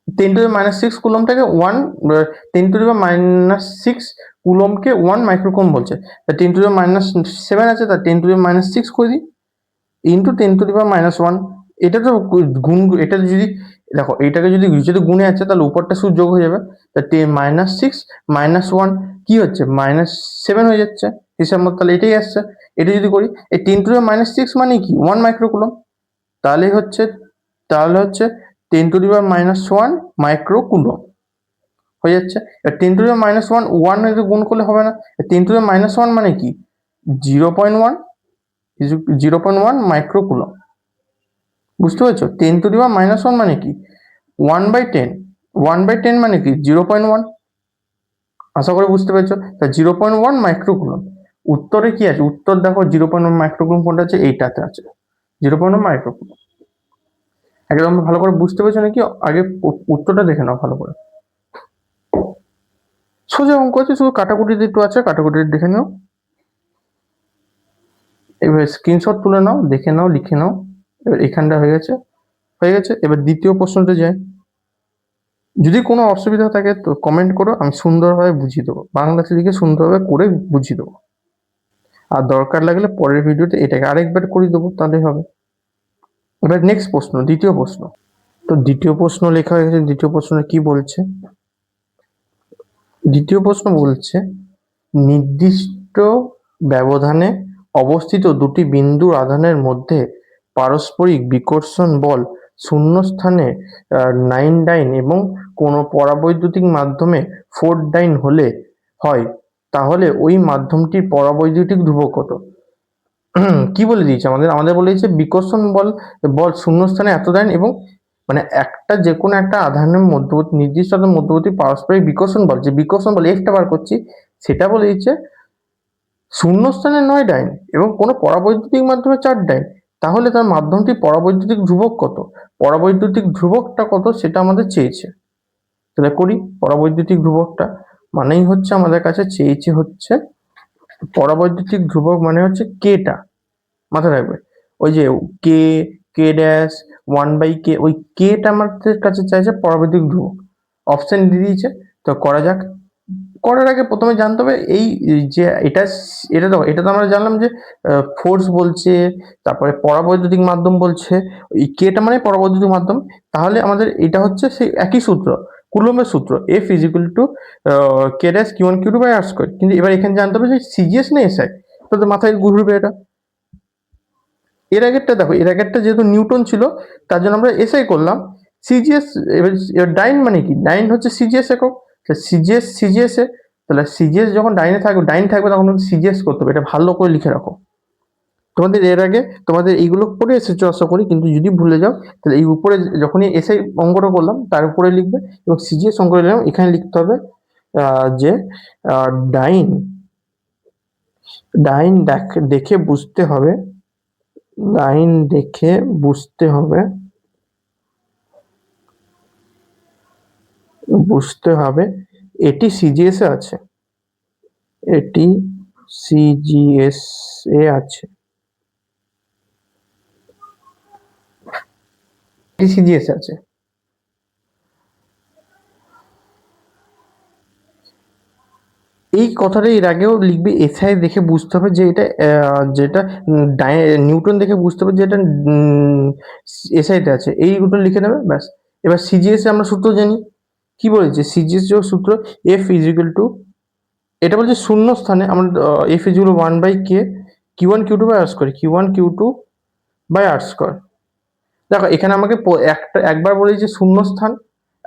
10⁻⁻6 কুলমটাকে 10⁻⁻6 কুলমকে 1 মাইক্রোকুলম বলছে। তা 10⁻⁻7 আছে, তার 10⁻⁻6 করে দিই ইন্টু 10⁻⁻1, এটা তো গুণ, এটা যদি দেখো এইটাকে যদি যদি গুণে আছে তাহলে উপরটা শুধু যোগ হয়ে যাবে, তা -6 -1 কি হচ্ছে -7 হয়ে যাচ্ছে হিসাব মতো, তাহলে এটাই আসছে। এটা যদি করি এই 10⁻⁻6 মানে কি 1 মাইক্রোকুলম, তাহলে হচ্ছে 10⁻⁻1 মাইক্রোকুলম হয়ে যাচ্ছে। 10⁻⁻1 1 গুণ করলে হবে না, 10⁻⁻1 মানে কি 0.1, 0.1 মাইক্রোকুলম। বুঝতে পারছো? 10⁻⁻1 মানে কি 1/10, 1/10 মানে কি 0.1। আশা করি বুঝতে পেরেছো। তা 0.1 মাইক্রোকুলম উত্তরে কি আছে, উত্তর দেখো 0.1 মাইক্রোকুলম কোনটা আছে, এইটাতে আছে 0.1 মাইক্রোকুলম। একদম ভালো করে বুঝতে পেরেছো নাকি? আগে উত্তরটা দেখে নাও ভালো করে। সোজা অঙ্ক আছে, শুধু কাটাকুটি একটু আছে, কাটাকুটি দেখে নাও। এবার স্ক্রিনশট তুলে নাও, দেখে নাও, লিখে নাও। এবার এখানটা হয়ে গেছে, হয়ে গেছে। এবার দ্বিতীয় প্রশ্নটা যাই। যদি কোনো অসুবিধা থাকে তো কমেন্ট করো, আমি সুন্দরভাবে বুঝিয়ে দেবো, বাংলাতে লিখে সুন্দরভাবে করে বুঝিয়ে দেবো। আর দরকার লাগলে পরের ভিডিওতে এটাকে আরেকবার করে দেবো, তাহলে হবে। এবার নেক্সট প্রশ্ন, দ্বিতীয় প্রশ্ন। তো দ্বিতীয় প্রশ্ন লেখা হয়ে গেছে। দ্বিতীয় প্রশ্ন কি বলছে? দ্বিতীয় প্রশ্ন বলছে নির্দিষ্ট ব্যবধানে অবস্থিত দুটি বিন্দুর আধানের মধ্যে পারস্পরিক বিকর্ষণ বল শূন্যস্থানে 9 এবং কোনো পরাবৈদ্যুতিক মাধ্যমে 4 হয়, তাহলে ওই মাধ্যমটির পরাবৈদ্যুতিক ধ্রুবক কত? কি বলে দিয়েছে আমাদের বলে দিয়েছে বিকর্ষণ বল বল শূন্যস্থানে এত ডাইন এবং মানে একটা যে কোনো একটা আধানের মধ্যবর্তী নির্দিষ্ট মধ্যবর্তী পারস্পরিক বিকর্ষণ বল, যে বিকর্ষণ বল এফটা বার করছি, সেটা বলে দিচ্ছে শূন্যস্থানে 9 এবং কোনো পরাবৈদ্যুতিক মাধ্যমে 4, তাহলে তার মাধ্যমটি পরাবৈদ্যুতিক ধ্রুবক কত? পরাবৈদ্যুতিক ধ্রুবকটা কত সেটা আমাদের চেয়েছে। তাহলে করি, পরাবৈদ্যুতিক ধ্রুবকটা মানেই হচ্ছে আমাদের কাছে চেয়েছে হচ্ছে পরাবৈদ্যুতিক ধ্রুবক মানে হচ্ছে কেটা, মাথায় রাখবে। ওই যে কে, কে ড্যাশ 1/k, ওই কেটা আমাদের কাছে চাইছে পরাবৈদ্যুতিক ধ্রুবক। অপশন দিয়ে দিয়েছে, তো করা যাক। করার আগে প্রথমে জানতে হবে এই যে এটা তো আমরা জানলাম যে ফোর্স বলছে, তারপরে পরাবৈদ্যুতিক মাধ্যম বলছে, এই কেটা মানে পরাবৈদ্যুতিক মাধ্যম। তাহলে আমাদের এটা হচ্ছে সেই একই সূত্র, কুলম্বের সূত্র, F = k dash Q1 Q2 by r square. কিন্তু এবার এখানে জানতে হবে যে সিজিএস না এসআই, তো মাথায় ঘুরবে এটা। এর আগেরটা দেখো, এর আগেরটা যেহেতু নিউটন ছিল তার জন্য আমরা এসআই করলাম। সিজিএস, এবার ডাইন মানে কি, ডাইন হচ্ছে সিজিএস একক, সিজিএস এ, তাহলে সিজিএস যখন ডাইন থাকবে তখন সিজিএস করতে হবে, এটা ভালো করে লিখে রাখো। তোমাদের এর আগে তোমাদের এইগুলো পড়ে এসেছো আশা করি, কিন্তু যদি ভুলে যাও তাহলে এই উপরে যখনই এসআই অঙ্কটা করলাম তার উপরে লিখবে, এবং সিজিএস অঙ্ক নিলাম এখানে লিখতে হবে যে ডাইন ডাইন দেখে বুঝতে হবে, লাইন দেখে বুঝতে হবে, এটি সিজিএস এ আছে, এটি সিজিএস এ আছে, এটি সিজিএস এ আছে। এই কথাটা এর আগেও লিখবে, এসআই দেখে বুঝতে হবে যে এটা যেটা নিউটন দেখে বুঝতে হবে যে এটা এসআইতে আছে, এই দুটো লিখে নেবে ব্যাস। এবার সিজিএস এ আমরা সূত্র জানি, কি বলেছে সিজিএস এর সূত্র, F = এটা বলছে শূন্য স্থানে আমরা F = 1/k Q1 Q2 by r square, Q1 Q2 by r square. দেখো এখানে আমাকে একবার বলেছে শূন্য স্থান,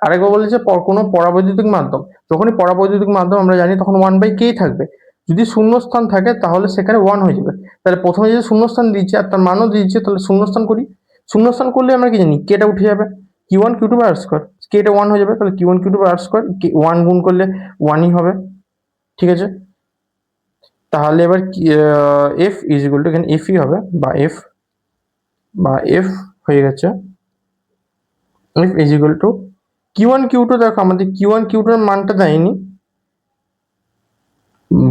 আরেকবার বলেছে কোনো পরাবৈদ্যুতিক মাধ্যম। যখনই পরাবৈদ্যুতিক মাধ্যম আমরা জানি তখন 1/k থাকবে, যদি শূন্য স্থান থাকে তাহলে সেখানে 1 হয়ে যাবে। তাহলে প্রথমে যদি শূন্য স্থান দিয়েছে আর তার মানও দিয়েছে, তাহলে শূন্য স্থান করি। শূন্য স্থান করলে আমরা কি জানি, কেটা উঠে যাবে, Q1 Q2 by r square, কেটা 1 হয়ে যাবে, তাহলে Q1 Q2 by r square 1 গুণ করলে 1ই হবে। ঠিক আছে, তাহলে এবার F = এখানে Fই হবে, বা F হয়ে গেছে। F = Q1 Q2, দেখো আমাদের Q1 Q2 এর মানটা দেয়নি,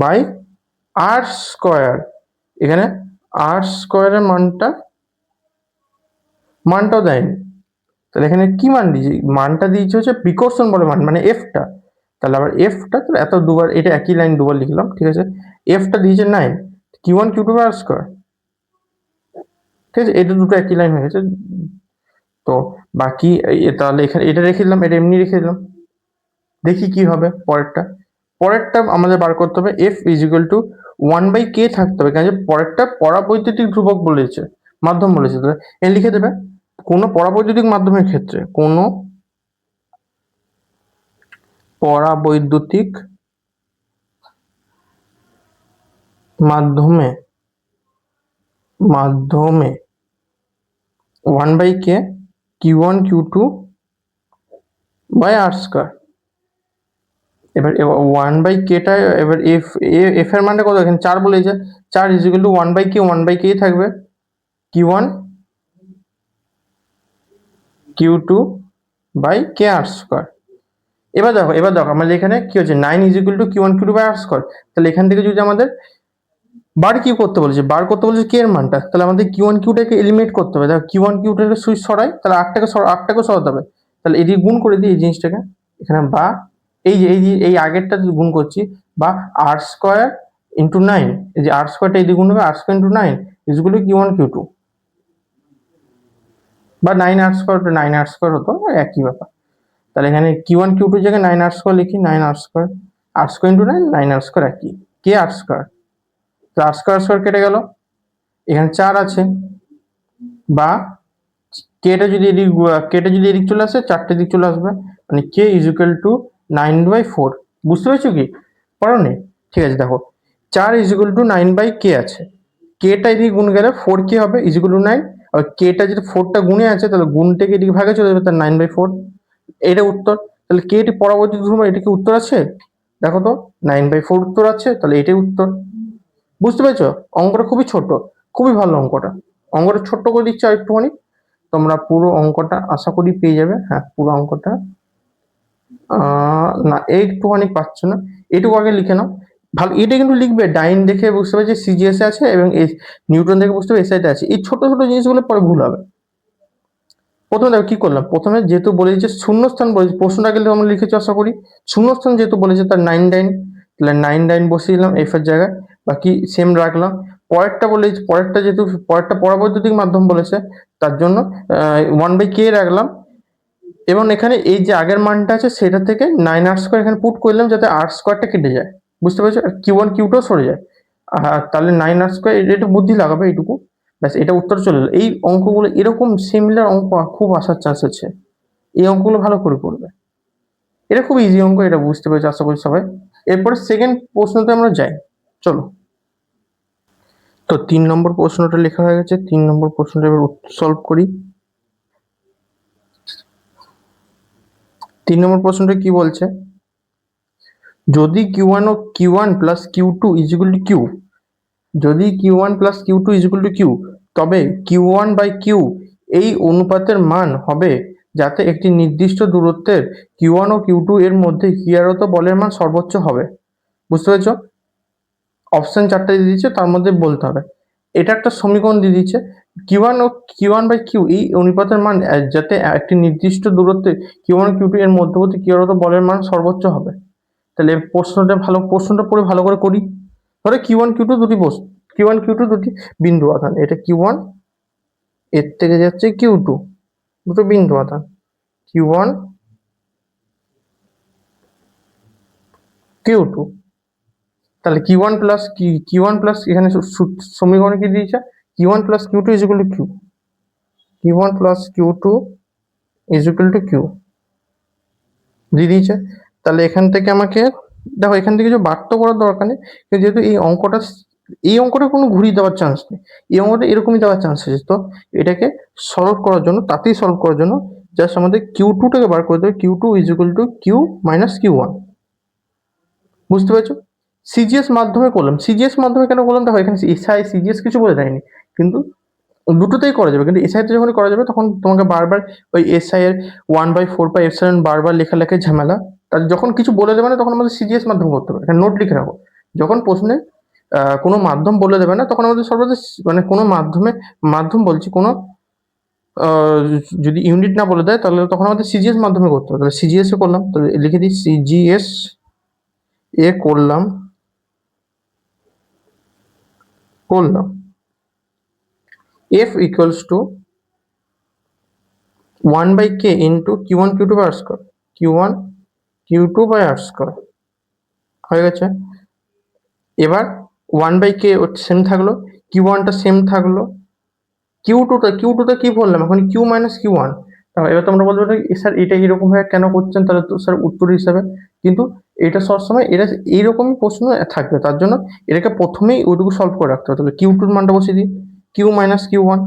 বাই r স্কয়ার, এখানে r স্কয়ারের মানটাও দেয়নি। তাহলে এখানে কি মান দিয়েছে, মানটা দিয়েছে হচ্ছে বিকর্ষণ বলের মান মানে এফটা। তাহলে আবার এফটা এত দুবার, এটা একই লাইন দুবার লিখলাম, ঠিক আছে। এফটা দিয়েছে 9, Q1 Q2 by r square, ঠিক আছে, এটা দুটো একই লাইন হয়ে গেছে। তো বাকি তাহলে এখানে এটা রেখে দিলাম, এটা এমনি রেখে দিলাম। দেখি কি হবে পরেরটা আমাদের বার করতে হবে F is equal to 1/k থাকতে হবে, কারণ পরেরটা পরাবৈদ্যুতিক ধ্রুবক বলেছে, মাধ্যম বলেছে, তাহলে এ লিখে দেবে কোনো পরাবৈদ্যুতিক মাধ্যমের ক্ষেত্রে, কোনো পরাবৈদ্যুতিক মাধ্যমে মাধ্যমে 1/k q1 q2 by R square. এবার 1/kটা এবার এফ এর মানটা কত, এখানে 4 বলেছে, 4 ইজ ইকুয়াল টু 1/k থাকবে q1 q2 by K R square. এবার দেখো আমাদের এখানে কি হচ্ছে, 9 is equal to q1 q2 by R square. তাহলে এখান থেকে যদি আমাদের বার করতে বলেছে কে এর মানটা, তাহলে আমাদের q1 q টাকে এলিমিনেট করতে হবে। দেখো q1 q2টাকে সুইচ সরাই, তাহলে 8টাকে সরাতে হবে। তাহলে এদিকে গুণ করে দিই এই জিনিসটাকে, এখানে বা এই আগেরটা গুণ করছি, বা আর স্কয়ার ইন্টু 9, এই যে আর স্কয়ারটা এদিকে গুণ হবে, আর square into 9 is equal to q1 q2, বা 9 আর স্কয়ার হতো, একই ব্যাপার। তাহলে এখানে q1 q2 জায়গায় 9 আর স্কয়ার লিখি, 9 আর স্কয়ার, আর স্কয়ার ইন্টু 9 আর স্কয়ার একই, কে আর স্কয়ার। তো আর স্কয়ার স্কয়ার কেটে গেল, এখানে 4 আছে, বা কেটা যদি এদিক চলে আসে, 4টে দিক চলে আসবে, মানে কে ইজ ইকুয়াল টু 9/4। বুঝতে পেরেছো কি? পারো নি? ঠিক আছে, দেখো 4 ইজ ইকুয়াল টু 9/k আছে, কেটা এদিকে গুণ গেলে 4k হবে ইজ ইকুয়াল টু 9, আর কেটা যদি 4টা গুণে আছে তাহলে গুণ থেকে এদিকে ভাগে চলে যাবে, তার 9/4। এটা উত্তর। তাহলে কে এটি পরবর্তী ধ্রুব, এটা কি উত্তর আছে? দেখো তো 9/4 উত্তর আছে, তাহলে এটাই উত্তর। বুঝতে পেরেছো? অঙ্কটা খুবই ছোট, খুবই ভালো অঙ্কটা। অঙ্কটা ছোট্ট করে দিচ্ছি আর একটুখানি, তোমরা পুরো অঙ্কটা আশা করি পেয়ে যাবে। হ্যাঁ, পুরো অঙ্কটা না একটুখানি পাচ্ছ না, এটুকু আগে লিখে নাও। ভালো, এটা কিন্তু লিখবে ডাইন দেখে বুঝতে পারছি সিজিএস আছে, এবং এই নিউটন দেখে বুঝতে পারছি এসআইতে আছে। এই ছোট ছোট জিনিসগুলো পরে ভুল হবে। প্রথমে দেখো কি করলাম, প্রথমে যেহেতু বলে দিচ্ছে শূন্যস্থান বলেছে, প্রশ্নটা গেলে আমরা লিখেছি আশা করি, শূন্যস্থান যেহেতু বলেছে তার 9 তাহলে 9 বসিয়ে দিলাম এফ এর জায়গায়, বাকি সেম রাখলাম। পরেরটা পরাবৈদ্যুতিক মাধ্যম বলেছে, তার জন্য 1/k রাখলাম। এবং এখানে এই যে আগের মানটা আছে সেটা থেকে 9 আর স্কয়ার এখানে পুট করলাম, যাতে আর স্কয়ারটা কেটে যায়। বুঝতে পেরেছো? q1 q2 সরে যায়, আর তাহলে 9 আর স্কয়ার, এটা বুদ্ধি লাগাবে এইটুকু, ব্যাস এটা উত্তর চলে এলো। এই অঙ্কগুলো এরকম সিমিলার অঙ্ক খুব আসার চান্স আছে, এই অঙ্কগুলো ভালো করে করবে। এটা খুব ইজি অঙ্ক, এটা বুঝতে পেরেছো আশা করি সবাই। এরপরে সেকেন্ড প্রশ্নতে আমরা যাই, চলো। তো 3 নম্বর প্রশ্নটা লেখা হয়ে গেছে, 3 নম্বর প্রশ্নটা এবার সলভ করি। 3 নম্বর প্রশ্নটা কি বলছে, যদি q1 ও q1 plus q2 is equal to Q, যদি q1 plus q2 is equal to Q, তবে q1/q এই অনুপাতের মান হবে যাতে একটি নির্দিষ্ট দূরত্বের q1 ও q2 এর মধ্যে ক্রিয়ারত বলের মান সর্বোচ্চ হবে। বুঝতে পেরেছো? অপশন 4টা দিয়ে দিচ্ছে, তার মধ্যে বলতে হবে। এটা একটা সমীকরণ দিয়ে দিচ্ছে, q1/q এই অনুপাতের মান যাতে একটি নির্দিষ্ট দূরত্বে q1 ও q2 এর মধ্যবর্তী ক্রিয়ারত বলের মান সর্বোচ্চ হবে। তাহলে প্রশ্নটা পড়ে ভালো করে করি। ধরো q1 q2 দুটি বিন্দু আধান, এটা q1, এর থেকে যাচ্ছে q2, দুটো বিন্দু আধান q1 q2। তাহলে q1 প্লাস এখানে সমীকরণে কি দিয়েছে, q1 plus q2 is equal to Q, q1 plus q2 is equal to Q দিয়ে দিয়েছে। তাহলে এখান থেকে আমাকে দেখো, এখান থেকে কিছু বার্ত করার দরকার নেই, কিন্তু যেহেতু এই অঙ্কটা কোনো ঘুরিয়ে দেওয়ার চান্স নেই, এই অঙ্কটা এরকমই দেওয়ার চান্স আছে। তো এটাকে সলভ করার জন্য জাস্ট আমাদের q2টাকে বার করে দেবে, q2 is equal to Q minus q1। বুঝতে পেরেছো? সিজিএস মাধ্যমে কেন করলাম, দেখো এখানে এসআই সিজিএস কিছু বলে দেয়নি, কিন্তু দুটোতেই করা যাবে, কিন্তু এসআইতে যখন করা যাবে তখন তোমাকে বারবার ওই এসআই এর 1/4 বারবার লেখালেখি ঝামেলা। তার যখন কিছু বলে দেবে না তখন আমাদের সিজিএস মাধ্যম করতে হবে, এটা নোট লিখে রাখো। যখন প্রশ্নে কোনো মাধ্যম বলে দেবে না তখন আমাদের সর্বদা মানে কোনো মাধ্যম বলছি, কোনো আহ, যদি ইউনিট না বলে দেয় তাহলে তখন আমাদের সিজিএস মাধ্যমে করতে হবে। তাহলে সিজিএস এ করলাম, তাহলে লিখে দিই সিজিএস করলাম, F equals to 1/k into Q1 Q2 by R square, Q1 Q2 by R square হয়ে গেছে। এবার 1/k সেম থাকলো, Q1টা সেম থাকলো, Q2টা কি বললাম এখন Q মাইনাস Q1। এবার তোমরা বলবে স্যার এটা এরকম ভাবে কেন করছেন, তাহলে তো স্যার উত্তর হিসাবে, কিন্তু এটা সবসময় এটা এইরকমই প্রশ্ন থাকবে, তার জন্য এটাকে প্রথমেই ওইটুকু সলভ করে রাখতে হবে। তাহলে Q2 মানটা বসিয়ে দিই, Q মাইনাস Q1।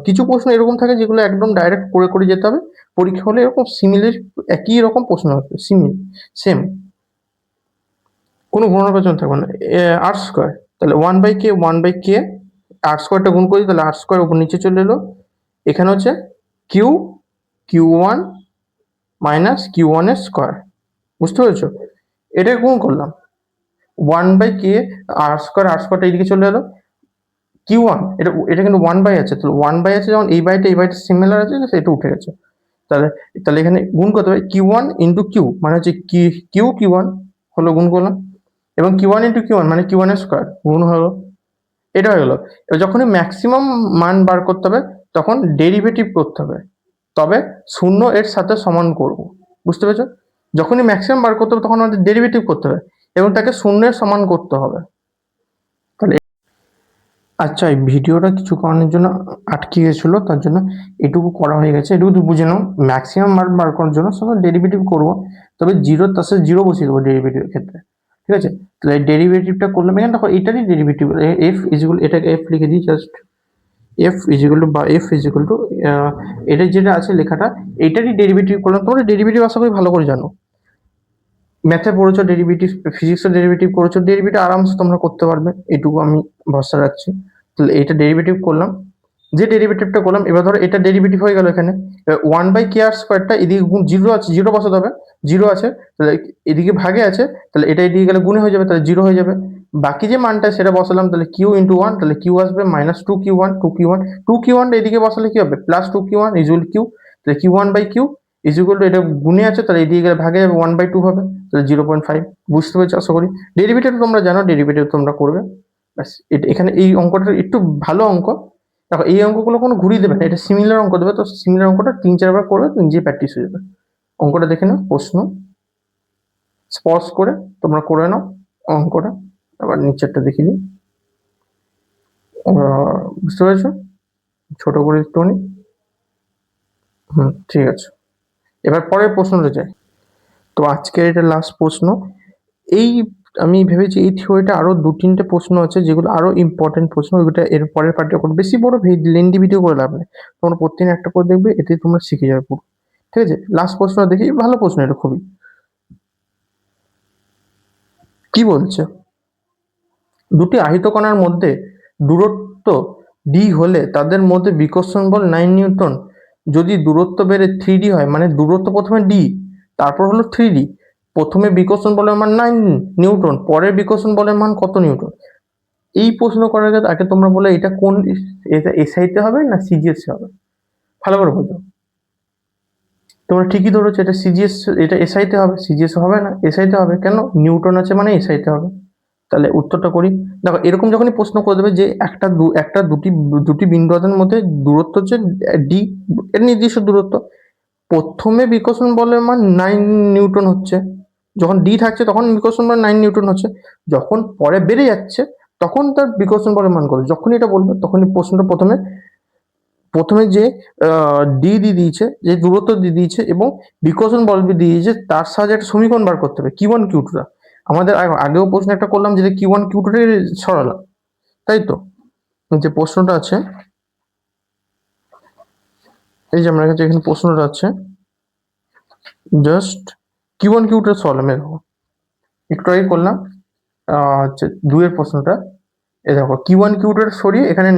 কিছু প্রশ্ন এরকম থাকে যেগুলো একদম ডাইরেক্ট করে করে যেতে হবে, পরীক্ষা হলে এরকম সিমিলার একই রকম প্রশ্ন আসবে, সেম, কোনো ঘোরানোর পেছন থাকবে না। আর স্কোয়ার, তাহলে 1/k আর স্কোয়ারটা গুণ করি, তাহলে আর স্কোয়ার উপর নিচে চলে এলো। এখানে হচ্ছে কিউ Q1 মাইনাস Q1 এর স্কোয়ার, বুঝতে পেরেছো? এটা গুণ করলাম 1/k আর স্কোয়ারটা এইদিকে চলে এলো। Q1 এটা কিন্তু 1/, আছে, তাহলে 1/, আছে যখন এই বাইটা সিমিলার আছে, এটা উঠে গেছে। তাহলে তাহলে এখানে গুণ করতে হবে Q1 ইন্টু কিউ, মানে হচ্ছে Q1 হলো, গুণ করলাম, এবং Q1 ইন্টু Q1 মানে Q1 এর স্কোয়ার গুণ হলো। এটা হয়ে গেল। এবার যখনই ম্যাক্সিমাম মান বার করতে হবে তখন ডেরিভেটিভ করতে হবে, তবে শূন্য এর সাথে সমান করব, বুঝতে পেরেছো? যখনই ম্যাক্সিমাম বার করতে হবে তখন আমাদের ডেরিভেটিভ করতে হবে এবং তাকে শূন্যের সমান করতে হবে। তাহলে আচ্ছা, এই ভিডিওটা কিছু কারণের জন্য আটকে গেছিলো, তার জন্য এটুকু করা হয়ে গেছে, এটুকু তুই বুঝে নাও। ম্যাক্সিমাম মান বার করার জন্য সঙ্গে ডেরিভেটিভ করবো, তবে তার সাথে জিরো বসিয়ে দেবো ডেরিভেটিভের ক্ষেত্রে, ঠিক আছে? তাহলে ডেরিভেটিভটা করলাম এখানে, দেখো এটারই ডেরিভেটিভ এফ ইজিকুয়াল, এটাকে এফ লিখে দিই জাস্ট, এফ ইজিকুয়াল টু বা এফ ইজিকুয়াল টু এটা যেটা আছে লেখাটা, এটারই ডেরিভেটিভ করলাম। তোমরা ডেরিভেটিভ আশা করি ভালো করে জানো, ম্যাথে পড়েছো ডেরিভেটিভ, ফিজিক্সে ডেরিভেটিভ করেছো, ডেরিভেটিভ আরামসে তোমরা করতে পারবে, এটুকু আমি ভরসা রাখছি। তাহলে এটা ডেরিভেটিভ করলাম, যে ডেরিভেটিভটা করলাম, এবার ধরো এটা ডেরিভেটিভ হয়ে গেল এখানে। 1/k আর স্কোয়ারটা এদিকে গুণ, জিরো আছে, জিরো বসাতে হবে, জিরো আছে, তাহলে এদিকে ভাগে আছে, তাহলে এটা এদিকে গেলে গুণে হয়ে যাবে, তাহলে জিরো হয়ে যাবে। বাকি যে মানটা সেটা বসালাম, তাহলে Q ইন্টু 1, তাহলে কিউ আসবে মাইনাস টু কিউ ওয়ান এদিকে বসালে কি হবে, প্লাস Q1 ইজুয়াল কিউ, তাহলে Q1/Q ইজুয়াল টু, এটা গুণে আছে তাহলে এদিকে গেলে ভাগে যাবে, 1/2 হবে, তাহলে 0.5। বুঝতে পেরেছো আশা করি? ডেরিভেটিভ তোমরা জানো, ডেরিভেটিভ তোমরা করবে, ব্যাস। এখানে এই অঙ্কটা একটু ভালো অঙ্ক। দেখো এই অঙ্কগুলো কোনো ঘুরিয়ে দেবে না, এটা সিমিলার অঙ্ক দেবে, তো সিমিলার অঙ্কটা 3-4 বার করবে তো নিজে প্র্যাকটিস হয়ে যাবে। অঙ্কটা দেখে নাও, প্রশ্ন স্পর্শ করে তোমরা করে নাও অঙ্কটা। আবার নিচেরটা দেখিয়ে দিই, বুঝতে পেরেছো? ছোট করে একটুখানি, ঠিক আছে। এবার পরের প্রশ্নটা যাই। তো আজকের এটা লাস্ট প্রশ্ন। এই আমি ভেবেছি এই থিওরিটা আরো 2-3টে প্রশ্ন আছে যেগুলো আরো ইম্পর্টেন্ট প্রশ্ন, ওইটা এর পরের পার্টে করবো। বেশি বড় লেন্দি ভিডিও করে লাভ নেই, তোমরা প্রত্যেকদিন একটা করে দেখবে, এতে তোমরা শিখে যাবে পুরো, ঠিক আছে? লাস্ট প্রশ্ন দেখি, ভালো প্রশ্ন এটা খুবই। কি বলছে, দুটি আহিতকণার মধ্যে দূরত্ব d হলে তাদের মধ্যে বিকর্ষণ বল 9 নিউটন। যদি দূরত্ব বেড়ে 3d হয়, মানে দূরত্ব প্রথমে d, তারপর হলো 3d, প্রথমে বিকর্ষণ বলের মান 9 নিউটন, পরের বিকর্ষণ বলের মান কত নিউটন? এই প্রশ্ন করার আগে তোমরা বলে এটা কোন, এটা এসআইতে হবে না সিজিএস হবে, ভালো করে বোঝো। তোমরা ঠিকই ধরেছো, এটা সিজিএস, এটা এসআইতে হবে, সিজিএস হবে না, এসআইতে হবে। কেন? নিউটন আছে মানে এসআইতে হবে। তাহলে উত্তরটা করি। দেখো এরকম যখনই প্রশ্ন করে দেবে যে দুটি বিন্দুর মধ্যে দূরত্ব হচ্ছে ডি, এর নির্দিষ্ট দূরত্ব, প্রথমে বিকর্ষণ বলের মান 9 নিউটন হচ্ছে, যখন ডি থাকছে তখন বিকর্ষণ বল 9 নিউটন হচ্ছে, যখন পরে বেড়ে যাচ্ছে তখন তার বিকর্ষণ বলের মান করবে। যখনই এটা বলবে তখনই প্রশ্নটা প্রথমে প্রথমে যে ডি দিয়ে দিয়েছে, যে দূরত্ব দিয়ে দিয়েছে এবং বিকর্ষণ বল দিয়ে দিয়েছে, তার সাহায্যে একটা সমীকরণ বার করতে হবে Q1 Q2। আমাদের আগেও প্রশ্ন একটা করলাম যেটা Q1 Q2 সরালাম, তাই তো? যে প্রশ্নটা আছে, এই যে আমার কাছে এখানে প্রশ্নটা আছে, জাস্ট Q1 Q2 সরালাম, দেখো একটু আগে করলাম। হচ্ছে 2-এর প্রশ্নটা, এই দেখো Q1 Q2 সরিয়ে এখানে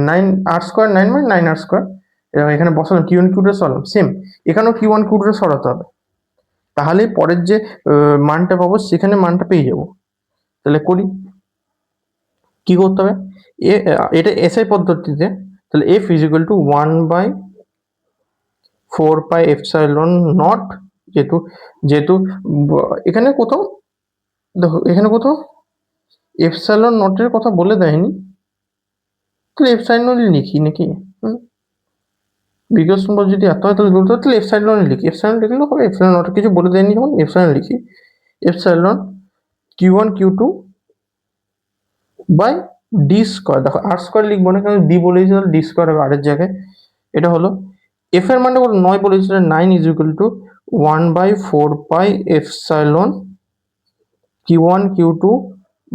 9 আর স্কোয়ার, 9 মানে 9 আর স্কোয়ার, এখানে বসালাম Q1 Q2 সরালাম, সেম এখানেও Q1 Q2 সরাতে হবে, তাহলে পরের যে মানটা পাবো সেখানে মানটা পেয়ে যাবো। তাহলে করি, কি করতে হবে, এটা এসআই পদ্ধতিতে, তাহলে এফ ইজিক্যাল টু 1/4πε0, যেহেতু যেহেতু এখানে কোথাও, দেখো এখানে কোথাও এপসাইলন নটের কথা বলে দেয়নি, তাহলে এপসাইলন লিখি নাকি? বিকর্ষণ বল যদি এত হয় তাহলে দ্রুত, তাহলে এপসাইলন লিখি, এপসাইলন লিখলেও হবে, এপসাইলন নট কিছু বলে দেয়নি যখন, এপসাইলন লিখি, epsilon Q1 Q2 by D square. দেখো আর স্কোয়ার লিখবো না, কারণ ডি বলেছি, তাহলে ডি স্কোয়ার হবে আরের জায়গায়। এটা হলো এফ এর মানটা কত 9 বলেছিল, 9 is equal to 1/4 pi epsilon Q1 Q2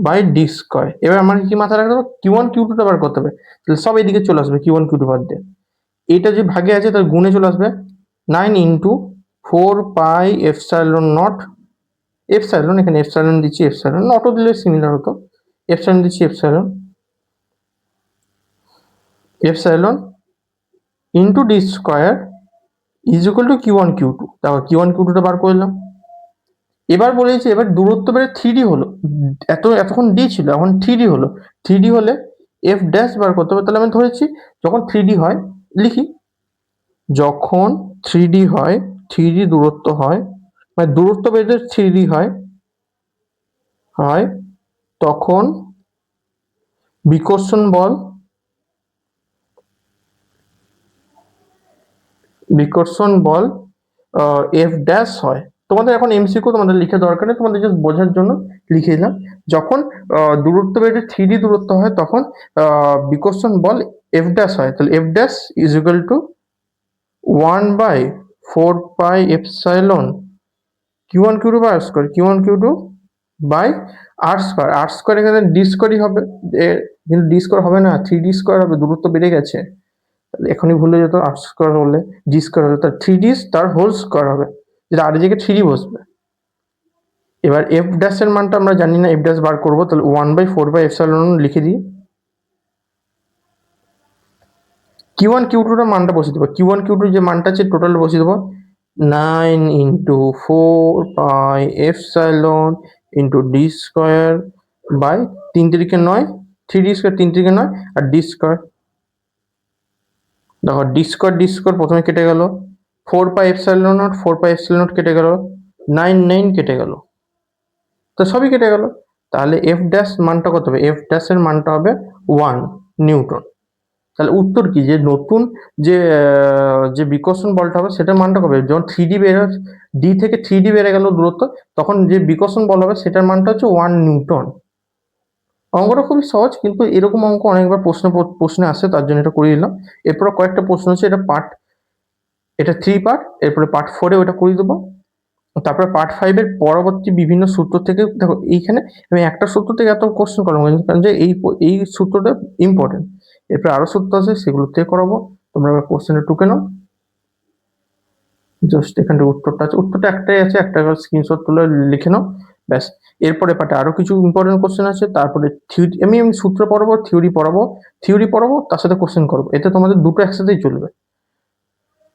by D square. এবার আমার কি মাথায় রাখতে হবে, Q1 Q2 টা বার করতে হবে, তাহলে সব এদিকে চলে আসবে Q1 Q2 বাদ দিয়ে, এটা যে ভাগে আছে তার গুণে চলে আসবে 9 into 4 pi epsilon not, epsilon এখানে এপসাইলন দিচ্ছি, এপসাইলন নটও দিলে সিমিলার হতো, এপসাইলন দিচ্ছি, epsilon epsilon into D square is equal to Q1 Q2। দেখো Q1 Q2 টা বার করলাম। এবার বলেছি এবার দূরত্ব বেড়ে 3D হলো, এতক্ষণ ডি ছিল, এখন 3D হলো, 3D হলে এফ ড্যাশ বার করতে হবে। তাহলে আমি ধরেছি যখন 3D হয়, লিখি যখন 3D হয়, 3D দূরত্ব হয়, মানে দূরত্ব বেড়ে 3D হয়, তখন বিকর্ষণ বল এফ ড্যাশ হয়। তোমাদের এখন এমসিকিউ তোমাদের লিখে দরকার নেই, তোমাদের জাস্ট বোঝার জন্য লিখে দিলাম। যখন দূরত্ব বেড়ে 3D দূরত্ব হয়, তখন বিকর্ষণ বল এফ ড্যাশ হয়, তাহলে F dash is equal to 1/4 pi epsilon Q1 Q2 by R square, Q1 Q2 by R square, R square এখানে ডি স্কোয়ারই হবে, কিন্তু ডি স্কোয়ার হবে না, 3D স্কোয়ার হবে, দূরত্ব বেড়ে গেছে, এখনই ভুলে যেত, আর স্কোয়ার হলে জি স্কোয়ার হলে তার 3D তার হোল স্কোয়ার হবে, যেটা আর জায়গায় 3D বসবে। এবার এফ ড্যাশ এর মানটা আমরা জানি না, এফ ড্যাশ বার করবো, তাহলে 1/4 লিখে দিই, Q1 Q2 টা মানটা বসিয়ে দেবো, Q1 Q2 যে মানটা আছে টোটাল বসিয়ে দেবো, 9 into 4 pi epsilon into D square by 3 3 9, 3D square 3 3 9, আর ডি স্কোয়ার, দেখো ডি স্কোয়ার প্রথমে কেটে গেল, 4 পাই এপসাইলন নট কেটে গেল, 9 9 কেটে গেল, তো সবই কেটে গেল। তাহলে এফ ড্যাশ মানটা কত হবে, এফ ড্যাশ এর মানটা হবে 1 নিউটন। তাহলে উত্তর কি, যে নতুন যে বিকর্ষণ বলটা হবে সেটার মানটা কবে, যখন 3D বেড়ে, ডি থেকে 3D বেড়ে গেল দূরত্ব, তখন যে বিকর্ষণ বল হবে সেটার মানটা হচ্ছে 1 নিউটন। অঙ্কটা খুবই সহজ, কিন্তু এরকম অঙ্ক অনেকবার প্রশ্নে আসে, তার জন্য এটা করে দিলাম। এরপরে কয়েকটা প্রশ্ন আছে, এটা 3 পার্ট, এরপরে পার্ট 4-এ ওটা করে দেবো, তারপরে পার্ট 5-এর পরবর্তী বিভিন্ন সূত্র থেকে। দেখো এইখানে আমি একটা সূত্র থেকে এত কোশ্চেন করাবো, কারণ যে এই সূত্রটা ইম্পর্টেন্ট, এরপরে আরো সূত্র আছে সেগুলো থেকে করাবো, তোমরা কোশ্চেনটা টুকে নাও, জাস্ট এখানে উত্তরটা আছে, উত্তরটা একটাই আছে, একটা স্ক্রিনশট তুলে লিখে নাও, ব্যাস। এরপরে পার্টে আরো কিছু ইম্পর্টেন্ট কোশ্চেন আছে, তারপরে থিওরি, আমি সূত্র পড়াবো, থিওরি পড়াবো, তার সাথে কোশ্চেন করবো, এতে তোমাদের দুটো একসাথেই চলবে।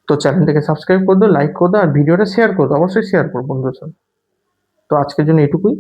তো চ্যানেলটাকে সাবস্ক্রাইব করে দাও, লাইক করে দাও, আর ভিডিওটা শেয়ার করে দাও, অবশ্যই শেয়ার করো বন্ধুদের সাথে। তো আজকের জন্য এটুকুই।